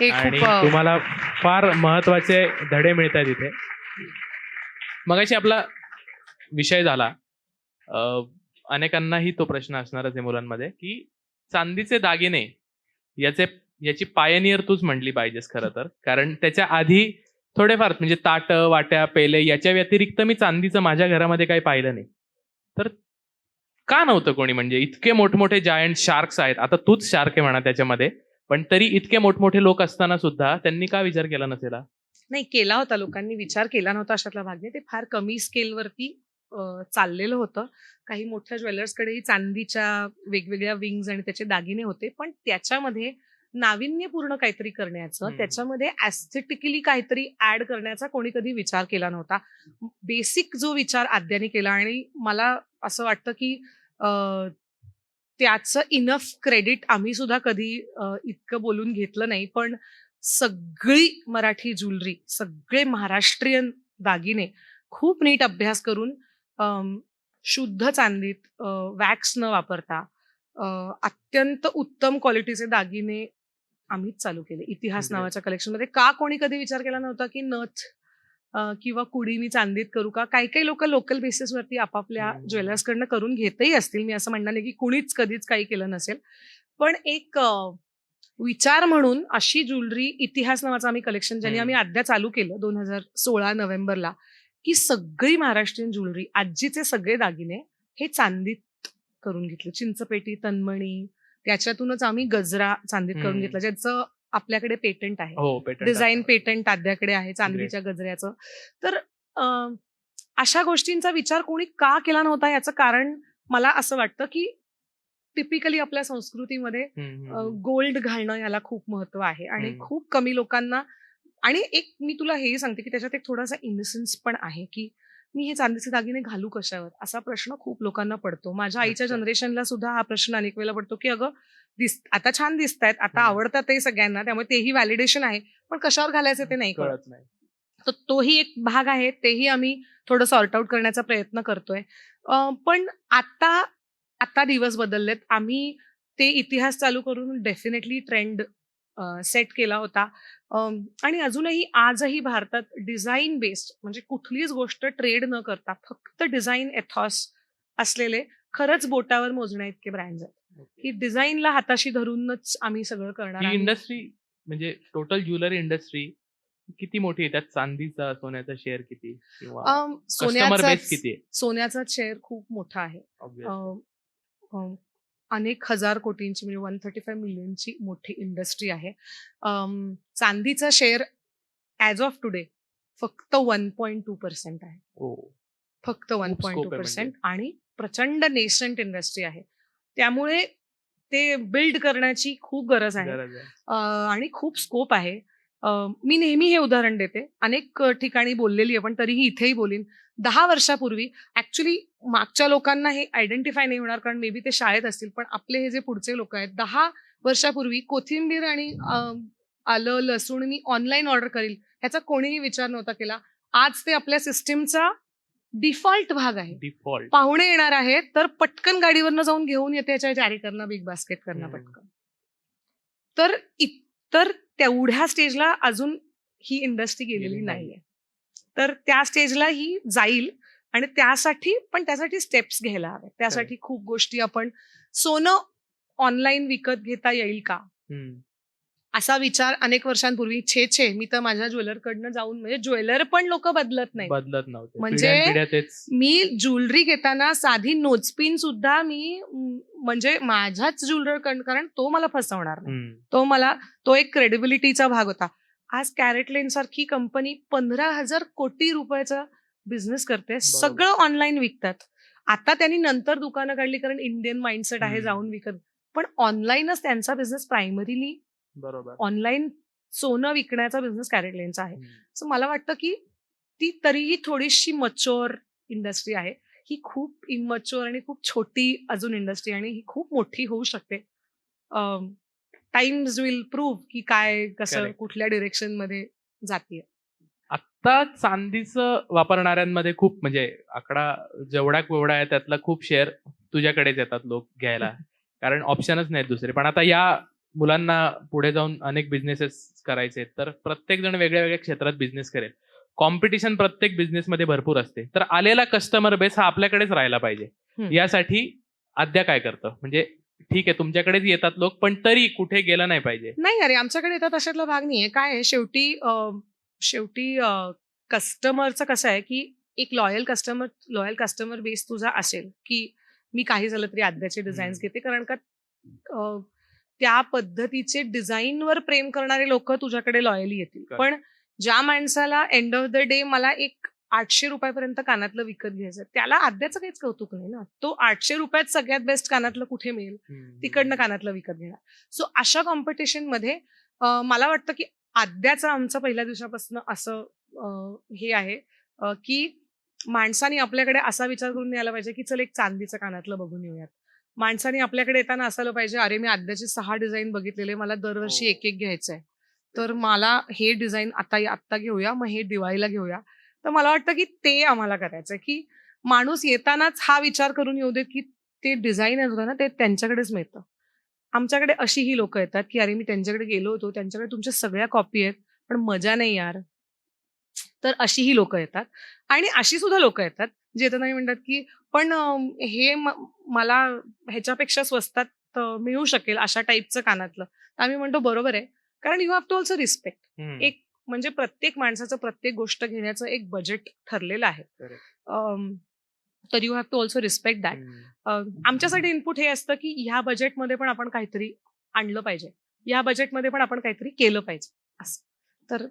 हे आणि खूप तुम्हाला फार महत्वाचे धडे मिळत आहेत इथे. मगाशी आपला विषय झाला, अनेकांनाही तो प्रश्न असणारच आहे मुलांमध्ये, की चांदीचे दागिने याची पायनियर तूच म्हटली पाहिजेस खरं तर, कारण त्याच्या आधी थोडेफार म्हणजे ताटं वाट्या पेले याच्या व्यतिरिक्त मी चांदीचं माझ्या घरामध्ये काही पाहिलं नाही. तर का नव्हतं कोणी, म्हणजे इतके मोठमोठे जायंट शार्क्स आहेत, आता तूच शार्क आहे म्हणा त्याच्यामध्ये, पण तरी इतके मोठमोठे लोक असताना सुद्धा त्यांनी का विचार केला नसेल हा? नाही केला होता, लोकांनी विचार केला नव्हता अशातला भाग नाही. ते फार कमी स्केलवरती चाललेलं होतं. काही मोठ्या ज्वेलर्सकडेही चांदीच्या वेगवेगळ्या विंग्स आणि त्याचे दागिने होते, पण त्याच्यामध्ये नाविन्यपूर्ण काहीतरी करण्याचं, हम्म. त्याच्यामध्ये ॲस्थेटिकली काहीतरी ऍड करण्याचा कोणी कधी विचार केला नव्हता. बेसिक जो विचार आद्याने केला, आणि मला असं वाटतं की त्याचं इनफ क्रेडिट आम्ही सुद्धा कधी इतकं बोलून घेतलं नाही. पण सगळी मराठी ज्वेलरी, सगळे महाराष्ट्रीयन दागिने खूप नीट अभ्यास करून शुद्ध चांदीत वॅक्स न वापरता अत्यंत उत्तम क्वालिटीचे दागिने आम्हीच चालू केले. इतिहास Great. नावाच्या कलेक्शनमध्ये का कोणी कधी विचार केला नव्हता की नथ किंवा कुडी मी चांदीत करू का? काही काही लोक लोकल बेसिसवरती आपापल्या हम्म. ज्वेलर्सकडनं करून घेतही असतील. मी असं म्हणणार नाही की कुणीच कधीच काही केलं नसेल. पण एक विचार म्हणून अशी ज्वेलरी, इतिहास नावाचं आम्ही कलेक्शन ज्यांनी आम्ही आद्या चालू केलं 2016 नोव्हेंबरला, की सगळी महाराष्ट्रीयन ज्वेलरी, आजीचे सगळे दागिने हे चांदीत करून घेतले. चिंचपेटी, तन्मणी, त्याच्यातूनच आम्ही गजरा चांदीत करून हम्म. घेतला, ज्याचं आपल्याकडे पेटंट आहे. हो, पेटंट डिझाईन पेटंट आद्याकडे आहे चांदीच्या गजऱ्याचं. तर अशा गोष्टींचा विचार कोणी का केला नव्हता याचं कारण मला असं वाटतं की टिपिकली आपल्या संस्कृतीमध्ये गोल्ड घालणं याला खूप महत्व आहे, आणि हम्म. खूप कमी लोकांना. आणि एक मी तुला हे सांगते की त्याच्यात एक थोडासा इनोसन्स पण आहे की मी हे चांदीचे दागिने घालू कशावर, असा प्रश्न खूप लोकांना पडतो. माझ्या आईच्या अच्छा. जनरेशनला सुद्धा हा प्रश्न अनेक वेळेला पडतो की अगं आता छान दिसतायत, आता हम्म. आवडतात ते सगळ्यांना, त्यामुळे तेही व्हॅलिडेशन आहे, पण कशावर घालायचं ते नाही कळत. कळत नाही. तर तोही एक भाग आहे, तेही आम्ही थोडं सॉर्ट आउट करण्याचा प्रयत्न करतोय. पण आता दिवस बदललेत. आम्ही ते इतिहास चालू करून डेफिनेटली ट्रेंड सेट केला होता. आणि अजूनही आजही भारतात डिझाईन बेस्ड, म्हणजे कुठलीच गोष्ट ट्रेड न करता फक्त डिझाईन एथॉस असलेले खरंच बोटावर मोजण्या इतके ब्रँड्स आहेत, की डिझाईनला हाताशी धरूनच आम्ही सगळं करणार ही आहोत. इंडस्ट्री म्हणजे टोटल ज्वेलरी इंडस्ट्री किती मोठी आहे? त्यात चांदीचा, सोन्याचा शेअर किती, किंवा कस्टमर बेस किती आहे? सोन्याचा शेअर खूप मोठा आहे. Obviously. अनेक हजार कोटींची, म्हणजे 135 मिलियनची मोठी इंडस्ट्री आहे. चांदीचा शेअर ॲज ऑफ टुडे फक्त 1.2% आहे. हो. फक्त scope आहे 1.2%, आणि प्रचंड नेसंट इंडस्ट्री आहे. त्यामुळे ते बिल्ड करण्याची खूप गरज आहे. गरज आहे. आणि खूप स्कोप आहे. मी नेहमी हे उदाहरण देते, अनेक ठिकाणी बोललेली आहे, पण तरीही इथेही बोलीन. 10 वर्षापूर्वी ऍक्च्युली मागच्या लोकांना हे आयडेंटिफाय नाही होणार, कारण मे बी ते शाळेत असतील, पण आपले हे जे पुढचे लोक आहेत, 10 वर्षापूर्वी कोथिंबीर आणि आलं लसूण मी ऑनलाईन ऑर्डर करील ह्याचा कोणीही विचार नव्हता केला. आज ते आपल्या सिस्टीमचा डिफॉल्ट भाग आहे. डिफॉल्ट. पाहुणे येणार आहेत तर पटकन गाडीवरनं जाऊन घेऊन येते, याच्या कॅरी करणं, बिग बास्केट करणं पटकन. तर तेवढ्या स्टेजला अजून ही इंडस्ट्री गेलेली नाहीये. तर त्या स्टेजला ही जाईल, आणि त्यासाठी स्टेप्स घ्यायला हवे. त्यासाठी खूप गोष्टी, आपण सोनं ऑनलाईन विकत घेता येईल का, असा विचार अनेक वर्षांपूर्वी मी तर माझ्या ज्वेलरकडनं जाऊन, म्हणजे ज्वेलर पण लोक बदलत नव्हते. म्हणजे पिढ्यानपिढ्या तेच. मी ज्वेलरी घेताना साधी नोजपिन सुद्धा मी म्हणजे माझ्याच ज्वेलरकडनं, कारण तो मला फसवणार नाही, तो एक क्रेडिबिलिटीचा भाग होता. आज कॅरेटलेन सारखी कंपनी 15,000 कोटी रुपयाचा बिझनेस करते, सगळं ऑनलाईन विकतात. आता त्यांनी नंतर दुकानं काढली, कारण इंडियन माइंडसेट आहे जाऊन विकत, पण ऑनलाईनच त्यांचा बिझनेस प्रायमरीली, बरोबर, ऑनलाईन सोनं विकण्याचा बिझनेस कॅरेटलेनचा आहे. सो मला वाटतं की ती तरीही थोडीशी मच्युअर इंडस्ट्री आहे. ही खूप इमच्युअर आणि खूप छोटी अजून इंडस्ट्री, आणि ही खूप मोठी होऊ शकते. टाइम्स विल प्रूव्ह की काय कसं Correct. कुठल्या डिरेक्शन मध्ये जाते. आता चांदीचं वापरणाऱ्यांमध्ये खूप, म्हणजे आकडा जेवढा केवढा आहे त्यातला खूप शेअर तुझ्याकडेच येतात लोक घ्यायला, कारण ऑप्शनच नाहीत दुसरे. पण आता या मुलांना पुढे जाऊन अनेक बिझनेसेस करायचे आहेत, तर प्रत्येक जण वेगळ्या वेगळ्या क्षेत्रात बिझनेस करेल. कॉम्पिटिशन प्रत्येक बिझनेसमध्ये भरपूर असते. तर आलेला कस्टमर बेस हा आपल्याकडेच राहायला पाहिजे. हम्म. यासाठी आद्या काय करतं? म्हणजे ठीक आहे, तुमच्याकडेच येतात लोक, पण तरी कुठे गेलं नाही पाहिजे. नाही अरे, आमच्याकडे येतात अशातला भाग नाहीये. काय आहे, शेवटी शेवटी कस्टमरचं कसं आहे, की एक लॉयल कस्टमर बेस तुझा असेल, की मी काही झालं तरी आद्याचे डिझाईन्स हम्म. घेते, कारण का त्या पद्धतीचे डिझाईनवर प्रेम करणारे लोक तुझ्याकडे लॉयली येतील. Correct. पण ज्या माणसाला एंड ऑफ द डे मला एक 800 रुपयापर्यंत कानातलं विकत घ्यायचं, त्याला आद्याचं काहीच कौतुक नाही ना. तो 800 रुपयात सगळ्यात बेस्ट कानातलं कुठे मिळेल, तिकडनं कानातलं विकत घेणार. सो अशा कॉम्पिटिशनमध्ये मला वाटतं की आद्याचं आमचं पहिल्या दिवसापासून असं हे आहे, की माणसाने आपल्याकडे असा विचार करून यायला पाहिजे की चल एक चांदीचं कानातलं बघून येऊयात. माणसाने आपल्याकडे येताना असायला पाहिजे, अरे मी आद्याचे 6 डिझाईन बघितलेले, मला दरवर्षी हो. एक एक घ्यायचंय, तर मला हे डिझाईन आता घेऊया, मग हे दिवाळीला घेऊया. तर मला वाटतं की ते आम्हाला करायचंय, की माणूस येतानाच हा विचार करून येऊ दे की ते डिझाईन होतं ना, ते त्यांच्याकडेच मिळतं. आमच्याकडे अशी ही लोक येतात, की अरे मी त्यांच्याकडे गेलो होतो, त्यांच्याकडे तुमच्या सगळ्या कॉपी आहेत, पण मजा नाही यार. तर अशी ही लोक येतात. आणि अशी सुद्धा लोक येतात, जे येताना म्हणतात, की पण हे मला ह्याच्यापेक्षा स्वस्तात मिळू शकेल अशा टाईपचं कानातलं. तर आम्ही म्हणतो बरोबर आहे. कारण you have to also respect. Hmm. एक म्हणजे प्रत्येक माणसाचं प्रत्येक गोष्ट घेण्याचं एक बजेट ठरलेलं आहे. Correct. तर you have to also respect that. आमच्यासाठी इनपुट हे असतं, की ह्या बजेटमध्ये पण आपण काहीतरी आणलं पाहिजे. या बजेटमध्ये पण आपण काहीतरी केलं पाहिजे असं. तर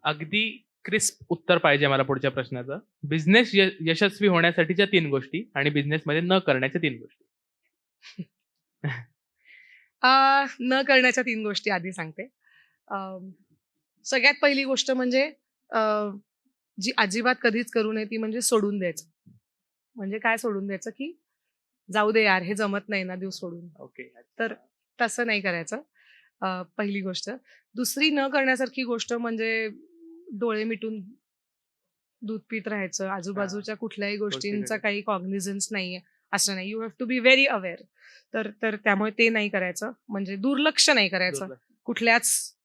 अगदी क्रिस्प उत्तर पाहिजे मला पुढच्या प्रश्नाचं. बिझनेस यशस्वी होण्यासाठीच्या 3 गोष्टी आणि बिझनेसमध्ये न करण्याच्या 3 गोष्टी. न करण्याच्या 3 गोष्टी आधी सांगते. सगळ्यात पहिली गोष्ट म्हणजे जी अजिबात कधीच करू नये ती म्हणजे सोडून द्यायचं. म्हणजे काय सोडून द्यायचं, की जाऊ दे यार, हे जमत नाही ना, देऊ सोडून. ओके. तर तसं नाही करायचं. पहिली गोष्ट. दुसरी न करण्यासारखी गोष्ट म्हणजे डोळे मिटून दूध पीत राहायचं. आजूबाजूच्या कुठल्याही गोष्टींचा गोष्टीकडे. काही कॉग्निझन्स नाहीये, असं नाही. You have to be very aware. तर त्यामुळे ते नाही करायचं. म्हणजे दुर्लक्ष नाही करायचं कुठल्याच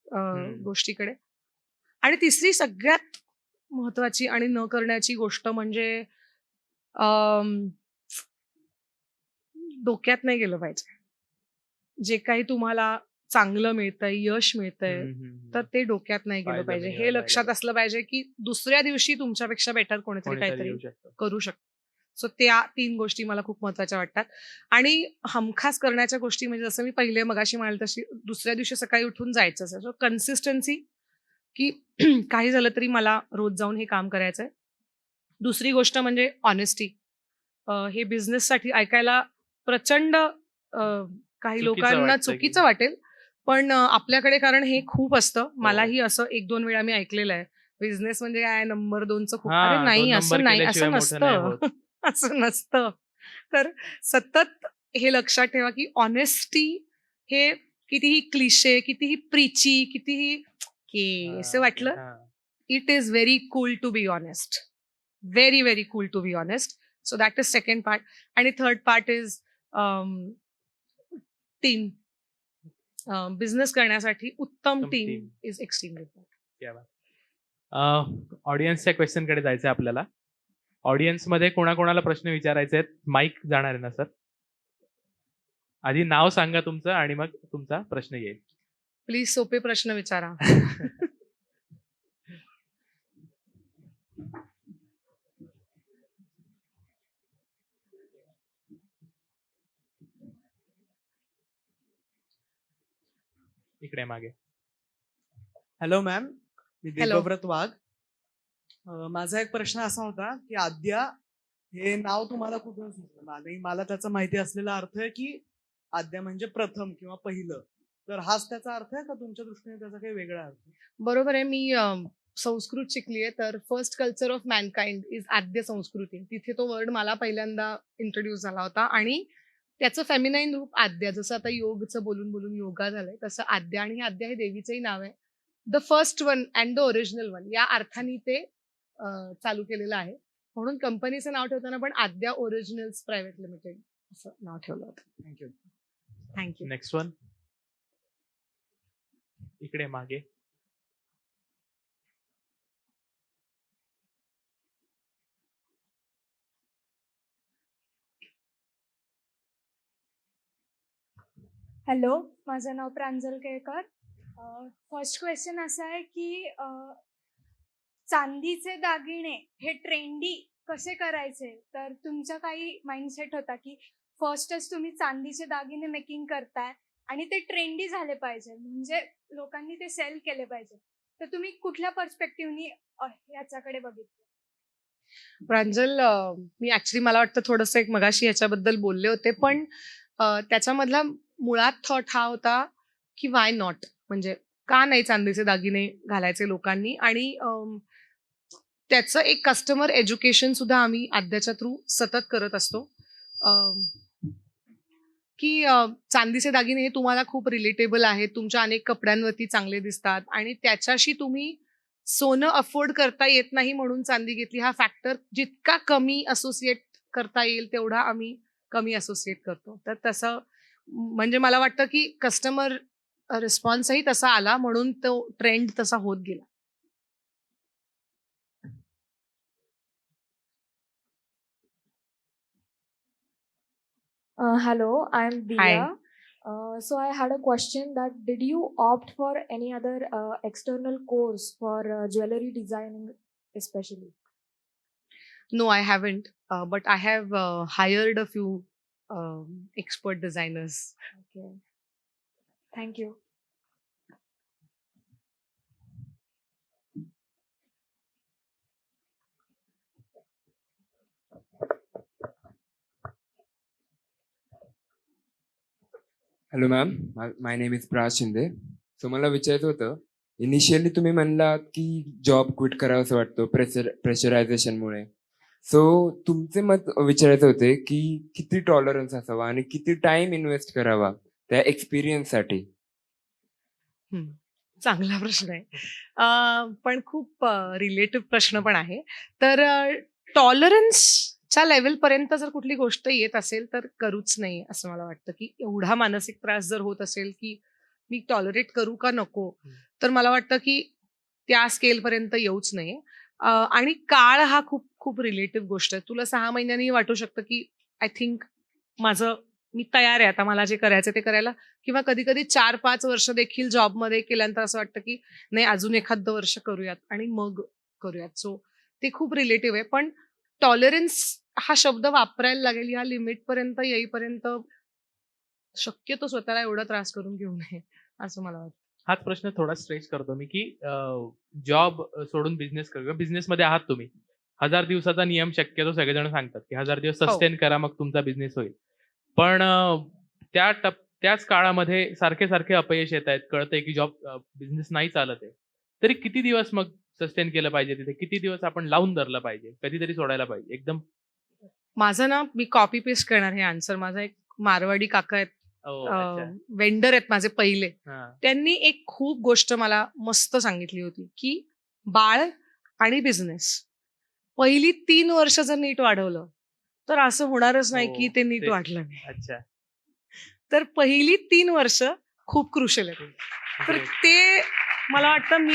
गोष्टीकडे. आणि तिसरी सगळ्यात महत्वाची आणि न करण्याची गोष्ट म्हणजे अम, डोक्यात नाही गेलं पाहिजे. जे काही तुम्हाला चांगलं मिळतंय, यश मिळतंय, तर ते डोक्यात नाही गेलं पाहिलं पाहिजे. नाही, हे व्हायला लक्षात पाहिजे. असलं पाहिजे, की दुसऱ्या दिवशी तुमच्यापेक्षा बेटर कोणीतरी कोणीतरी काहीतरी येऊ शकतं. करू शकतो. सो त्या 3 गोष्टी मला खूप महत्त्वाच्या वाटतात. आणि हमखास करण्याच्या गोष्टी म्हणजे जसं मी पहिले मगाशी म्हणाले तशी दुसऱ्या दिवशी सकाळी उठून जायचं असेल. सो कन्सिस्टन्सी, की काही झालं तरी मला रोज जाऊन हे काम करायचंय. दुसरी गोष्ट म्हणजे ऑनेस्टी. हे बिझनेससाठी ऐकायला प्रचंड काही चुकीचं लोकांना वाटतं की चुकीचं वाटेल. पण आपल्याकडे कारण हे खूप असतं. हो. मलाही असं 1-2 वेळा मी ऐकलेलं आहे. बिझनेस म्हणजे काय नंबर 2चं खूप. अरे हां, नाही, 2 असं नंबर नाही, केल्याशिवाय असं मोठं नाही नसतं. होत. असं नसतं. तर सतत हे लक्षात ठेवा, की ऑनेस्टी हे कितीही क्लिशे, कितीही प्रीची, कितीही की असं वाटलं, हां. It is very cool to be honest. Very, very cool to be honest. So that is second part. आणि third part is team. Business करण्यासाठी उत्तम उत्तम team team. Is extremely important. ऑडियन्सच्या क्वेश्चन कडे जायचंय आपल्याला. ऑडियन्समध्ये कोणाकोणाला प्रश्न विचारायचे आहेत? माईक जाणार आहे ना सर? आधी नाव सांगा तुमचं आणि मग तुमचा प्रश्न येईल. प्लीज सोपे प्रश्न विचारा. इकडे मागे. हॅलो मॅम, मी Hello. दिव्यव्रत वाघ. माझा एक प्रश्न असा होता की आद्या हे नाव तुम्हाला कुठून सुचलं? आणि मला त्याचा माहिती असलेला अर्थ आहे की आद्या म्हणजे प्रथम किंवा पहिलं. तर हाच त्याचा अर्थ आहे का तुमच्या दृष्टीने त्याचा काही वेगळा अर्थ आहे? बरोबर आहे. मी संस्कृत शिकली आहे, तर first culture of Mankind is आद्य संस्कृती. तिथे तो वर्ड मला पहिल्यांदा इंट्रोड्यूस झाला होता. आणि त्याचं फेमिनाईन रूप आद्या. जसं आता योगचं बोलून बोलून योगा झालंय, तसं आद्या. आणि हे आद्या हे देवीचंही नाव आहे. The first one and the original one या अर्थाने ते चालू केलेलं आहे. म्हणून कंपनीचं नाव ठेवताना पण आद्या ओरिजिनल्स प्रायव्हेट लिमिटेड असं नाव ठेवलं होतं. थँक्यू. थँक्यू. Next one. इकडे मागे. हॅलो, माझं नाव प्रांजल केळकर. फर्स्ट क्वेश्चन असा आहे की चांदीचे दागिने हे ट्रेंडी कसे करायचे? तर तुमचा काही माइंडसेट होता की फर्स्टच तुम्ही चांदीचे दागिने मेकिंग करताय आणि ते ट्रेंडी झाले पाहिजे, म्हणजे लोकांनी ते सेल केले पाहिजे. तर तुम्ही कुठल्या पर्स्पेक्टिव्हनी याच्याकडे बघितलं? प्रांजल, मी ऍक्च्युली मला वाटतं थोडंसं एक मगाशी याच्याबद्दल बोलले होते, पण त्याच्यामधला मुळात थॉट हा होता की वाय नॉट, म्हणजे का नाही चांदीचे दागिने घालायचे लोकांनी. आणि त्याचं एक कस्टमर एज्युकेशन सुद्धा आम्ही आद्याच्या थ्रू सतत करत असतो, की चांदीचे दागिने हे तुम्हाला खूप रिलेटेबल आहेत, तुमच्या अनेक कपड्यांवरती चांगले दिसतात आणि त्याच्याशी तुम्ही सोनं अफोर्ड करता येत नाही म्हणून चांदी घेतली, हा फॅक्टर जितका कमी असोसिएट करता येईल तेवढा आम्ही कमी असोसिएट करतो. तर तसं म्हणजे मला वाटतं की कस्टमर रिस्पॉन्सही तसा आला म्हणून तो ट्रेंड तसा होत गेला. Hello, I'm Hi. Diya. So I had a question that did you opt for any other external course for jewelry designing especially? No, I haven't, but I have hired a few expert designers. Okay. Thank you. Hello ma'am, my name is Praj Shinde. So मला विचारायचं होतं, initially तुम्ही म्हणलात की job quit करावं असं वाटतं प्रेशरायझेशनमुळे. So तुमचे मत विचारायचे होते की किती टॉलरन्स असावा आणि किती टाइम इन्व्हेस्ट करावा त्या एक्सपिरियन्ससाठी. चांगला प्रश्न आहे, पण खूप रिलेटिव्ह प्रश्न पण आहे. तर टॉलरन्सच्या लेवलपर्यंत जर कुठली गोष्ट येत असेल तर करूच नाही असं मला वाटतं. की एवढा मानसिक त्रास जर होत असेल की मी टॉलरेट करू का नको, तर मला वाटतं की त्या स्केलपर्यंत येऊच नये. आणि काळ हा खूप खूप रिलेटिव्ह गोष्ट आहे. तुला 6 महिन्यांनी वाटू शकतं की आय थिंक मी तयार आहे आता मला जे करायचं ते करायला, किंवा कधी कधी 4-5 वर्ष देखील जॉबमध्ये केल्यानंतर असं वाटतं की नाही अजून एखादं वर्ष करूयात आणि मग करूयात. सो ते खूप रिलेटिव्ह आहे, पण टॉलरन्स हा शब्द वापरायला लागेल या लिमिट पर्यंत येईपर्यंत शक्यतो स्वतःला एवढा त्रास करून घेऊ नये असं मला वाटतं. हाच प्रश्न थोडा स्ट्रेच करतो मी की जॉब सोडून बिझनेस करा. बिझनेसमध्ये आहात तुम्ही, 1000 दिवसाचा नियम शक्यतो सगळेजण सांगतात की 1000 दिवस हो. सस्टेन करा मग तुमचा बिझनेस होईल. पण त्याच काळामध्ये सारखे सारखे अपयश येत आहेत, कळतंय की बिझनेस नाही चालत आहे, तरी किती दिवस मग सस्टेन केलं पाहिजे तिथे? किती दिवस आपण लावून धरलं पाहिजे? कधीतरी सोडायला पाहिजे एकदम? माझं ना, मी कॉपी पेस्ट करणार हे आन्सर. माझा एक मारवाडी काका आहेत, अच्छा. वेंडर आहेत माझे पहिले. हां. त्यांनी एक खूप गोष्ट मला मस्त सांगितली होती की बाळ आणि बिझनेस पहिली 3 वर्ष जर नीट वाढवलं तर असं होणारच नाही की ते नीट वाढलं नाही. अच्छा. तर पहिली 3 वर्ष खूप क्रुशियल आहेत. तर Great. ते मला वाटतं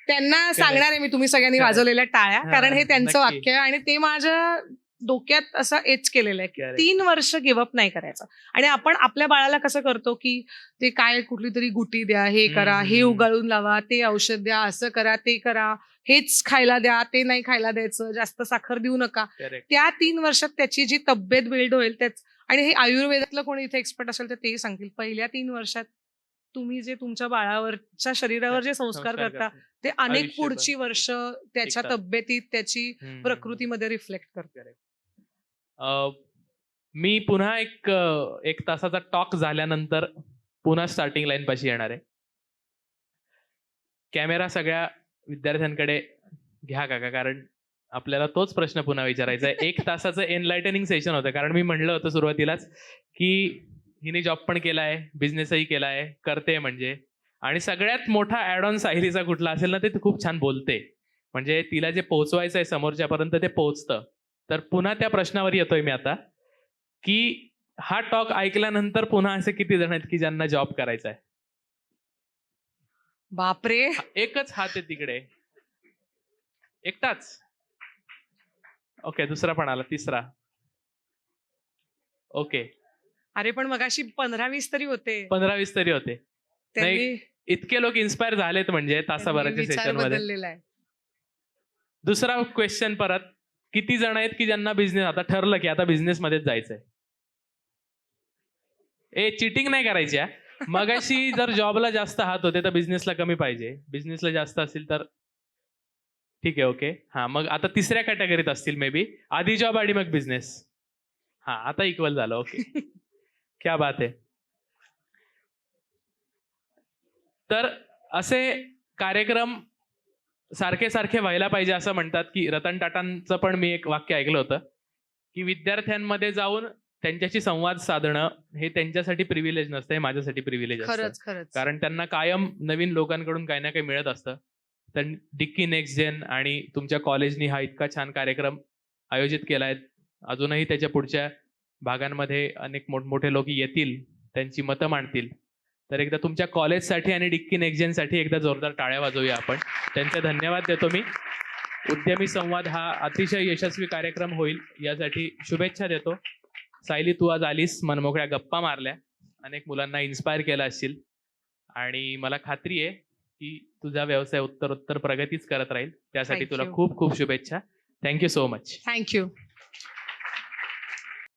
त्यांना सांगणार आहे मी, तुम्ही सगळ्यांनी Correct. वाजवलेल्या टाळ्या, हां, कारण हे त्यांचं नक्की. वाक्य आहे आणि ते माझ्या डोक्यात असं एच केलेलं आहे की Correct. 3 वर्ष गिव्हअप नाही करायचं. आणि आपण आपल्या बाळाला कसं करतो की ते काय कुठली तरी गुटी द्या, हे करा, हे हम्म. उगाळून लावा, ते औषध द्या, असं करा, ते करा, हेच खायला द्या, ते नाही खायला द्यायचं, जास्त साखर देऊ नका. Correct. त्या 3 वर्षात त्याची जी तब्येत बिल्ड होईल त्याच, आणि हे आयुर्वेदातलं कोणी इथे एक्सपर्ट असेल तर तेही सांगतील, पहिल्या 3 वर्षात तुम्ही जे तुमच्या बाळावरच्या शरीरावर जे संस्कार करता ते अनेक आयुष्यभर. पुढची वर्ष त्याच्या टिकतात. तब्येतीत, त्याची हम्म. प्रकृतीमध्ये रिफ्लेक्ट करते. मी पुन्हा एक तासाचा टॉक झाल्यानंतर पुन्हा स्टार्टिंग लाईन पाशी येणार आहे. कॅमेरा सगळ्या विद्यार्थ्यांकडे घ्या काका, कारण आपल्याला तोच प्रश्न पुन्हा विचारायचा आहे. 1 तासाचं एनलायटनिंग सेशन होतं, कारण मी म्हणलं होतं सुरुवातीलाच की हिने जॉब पण केलाय, बिझनेसही केलाय, करते म्हणजे, आणि सगळ्यात मोठा ऍड ऑन सायलीचा कुठला असेल ना, ते खूप छान बोलते. म्हणजे तिला जे पोहोचवायचं आहे समोरच्यापर्यंत ते पोहोचतं. तर पुन्हा त्या प्रश्नावर येतोय मी आता की हा टॉक ऐकल्यानंतर पुन्हा असे किती जण आहेत की ज्यांना जॉब करायचा आहे? बापरे. एकच हात आहे तिकडे. एकटाच. ओके, दुसरा पण आला, तिसरा. ओके, अरे पण मगाशी 15-20 तरी होते. 15-20 तरी होते. त्यांनी इतके लोक इन्स्पायर झालेत म्हणजे तासाभराच्या विचार सेशन मध्ये. बदललेला आहे. दुसरा क्वेश्चन परत, किती जण आहेत की ज्यांना बिझनेस आता ठरलं की आता बिझनेस मध्येच जायचंय? चिटिंग नाही करायची हा. मगाशी जर जॉबला जास्त हात होते तर बिझनेसला कमी पाहिजे, बिझनेसला जास्त असतील तर ठीक आहे. ओके, हा, मग आता तिसऱ्या कॅटेगरीत असतील मे बी, आधी जॉब आणि मग बिझनेस. हा, आता इक्वल झालं. ओके, क्या बात आहे. तर असे कार्यक्रम सारखे सारखे व्हायला पाहिजे असं म्हणतात की रतन टाटांचं पण मी एक वाक्य ऐकलं होतं की विद्यार्थ्यांमध्ये जाऊन त्यांच्याशी संवाद साधणं हे त्यांच्यासाठी प्रिव्हिलेज नसतं, हे माझ्यासाठी प्रिव्हिलेज असतं. खरंच खरंच. कारण त्यांना कायम नवीन लोकांकडून काही ना काही मिळत असतं. तर डिक्की नेक्स्ट जेन आणि तुमच्या कॉलेजनी हा इतका छान कार्यक्रम आयोजित केलाय. अजूनही त्याच्या पुढच्या भागांमध्ये अनेक मोठमोठे लोक येतील, त्यांची मतं मांडतील. तर एकदा तुमच्या कॉलेजसाठी आणि डिक्की नेक्स्ट जेनसाठी एकदा जोरदार टाळ्या वाजवूया आपण. त्यांचे धन्यवाद देतो मी. उद्यमी संवाद हा अतिशय यशस्वी कार्यक्रम होईल यासाठी शुभेच्छा देतो. सायली, तू आज आलीस, मनमोकळ्या गप्पा मारल्या, अनेक मुलांना इन्स्पायर केलं असशील आणि मला खात्री आहे की तुझा व्यवसाय उत्तरोत्तर प्रगतीच करत राहील. त्यासाठी Thank तुला you. खूप खूप शुभेच्छा. Thank you so much. थँक्यू.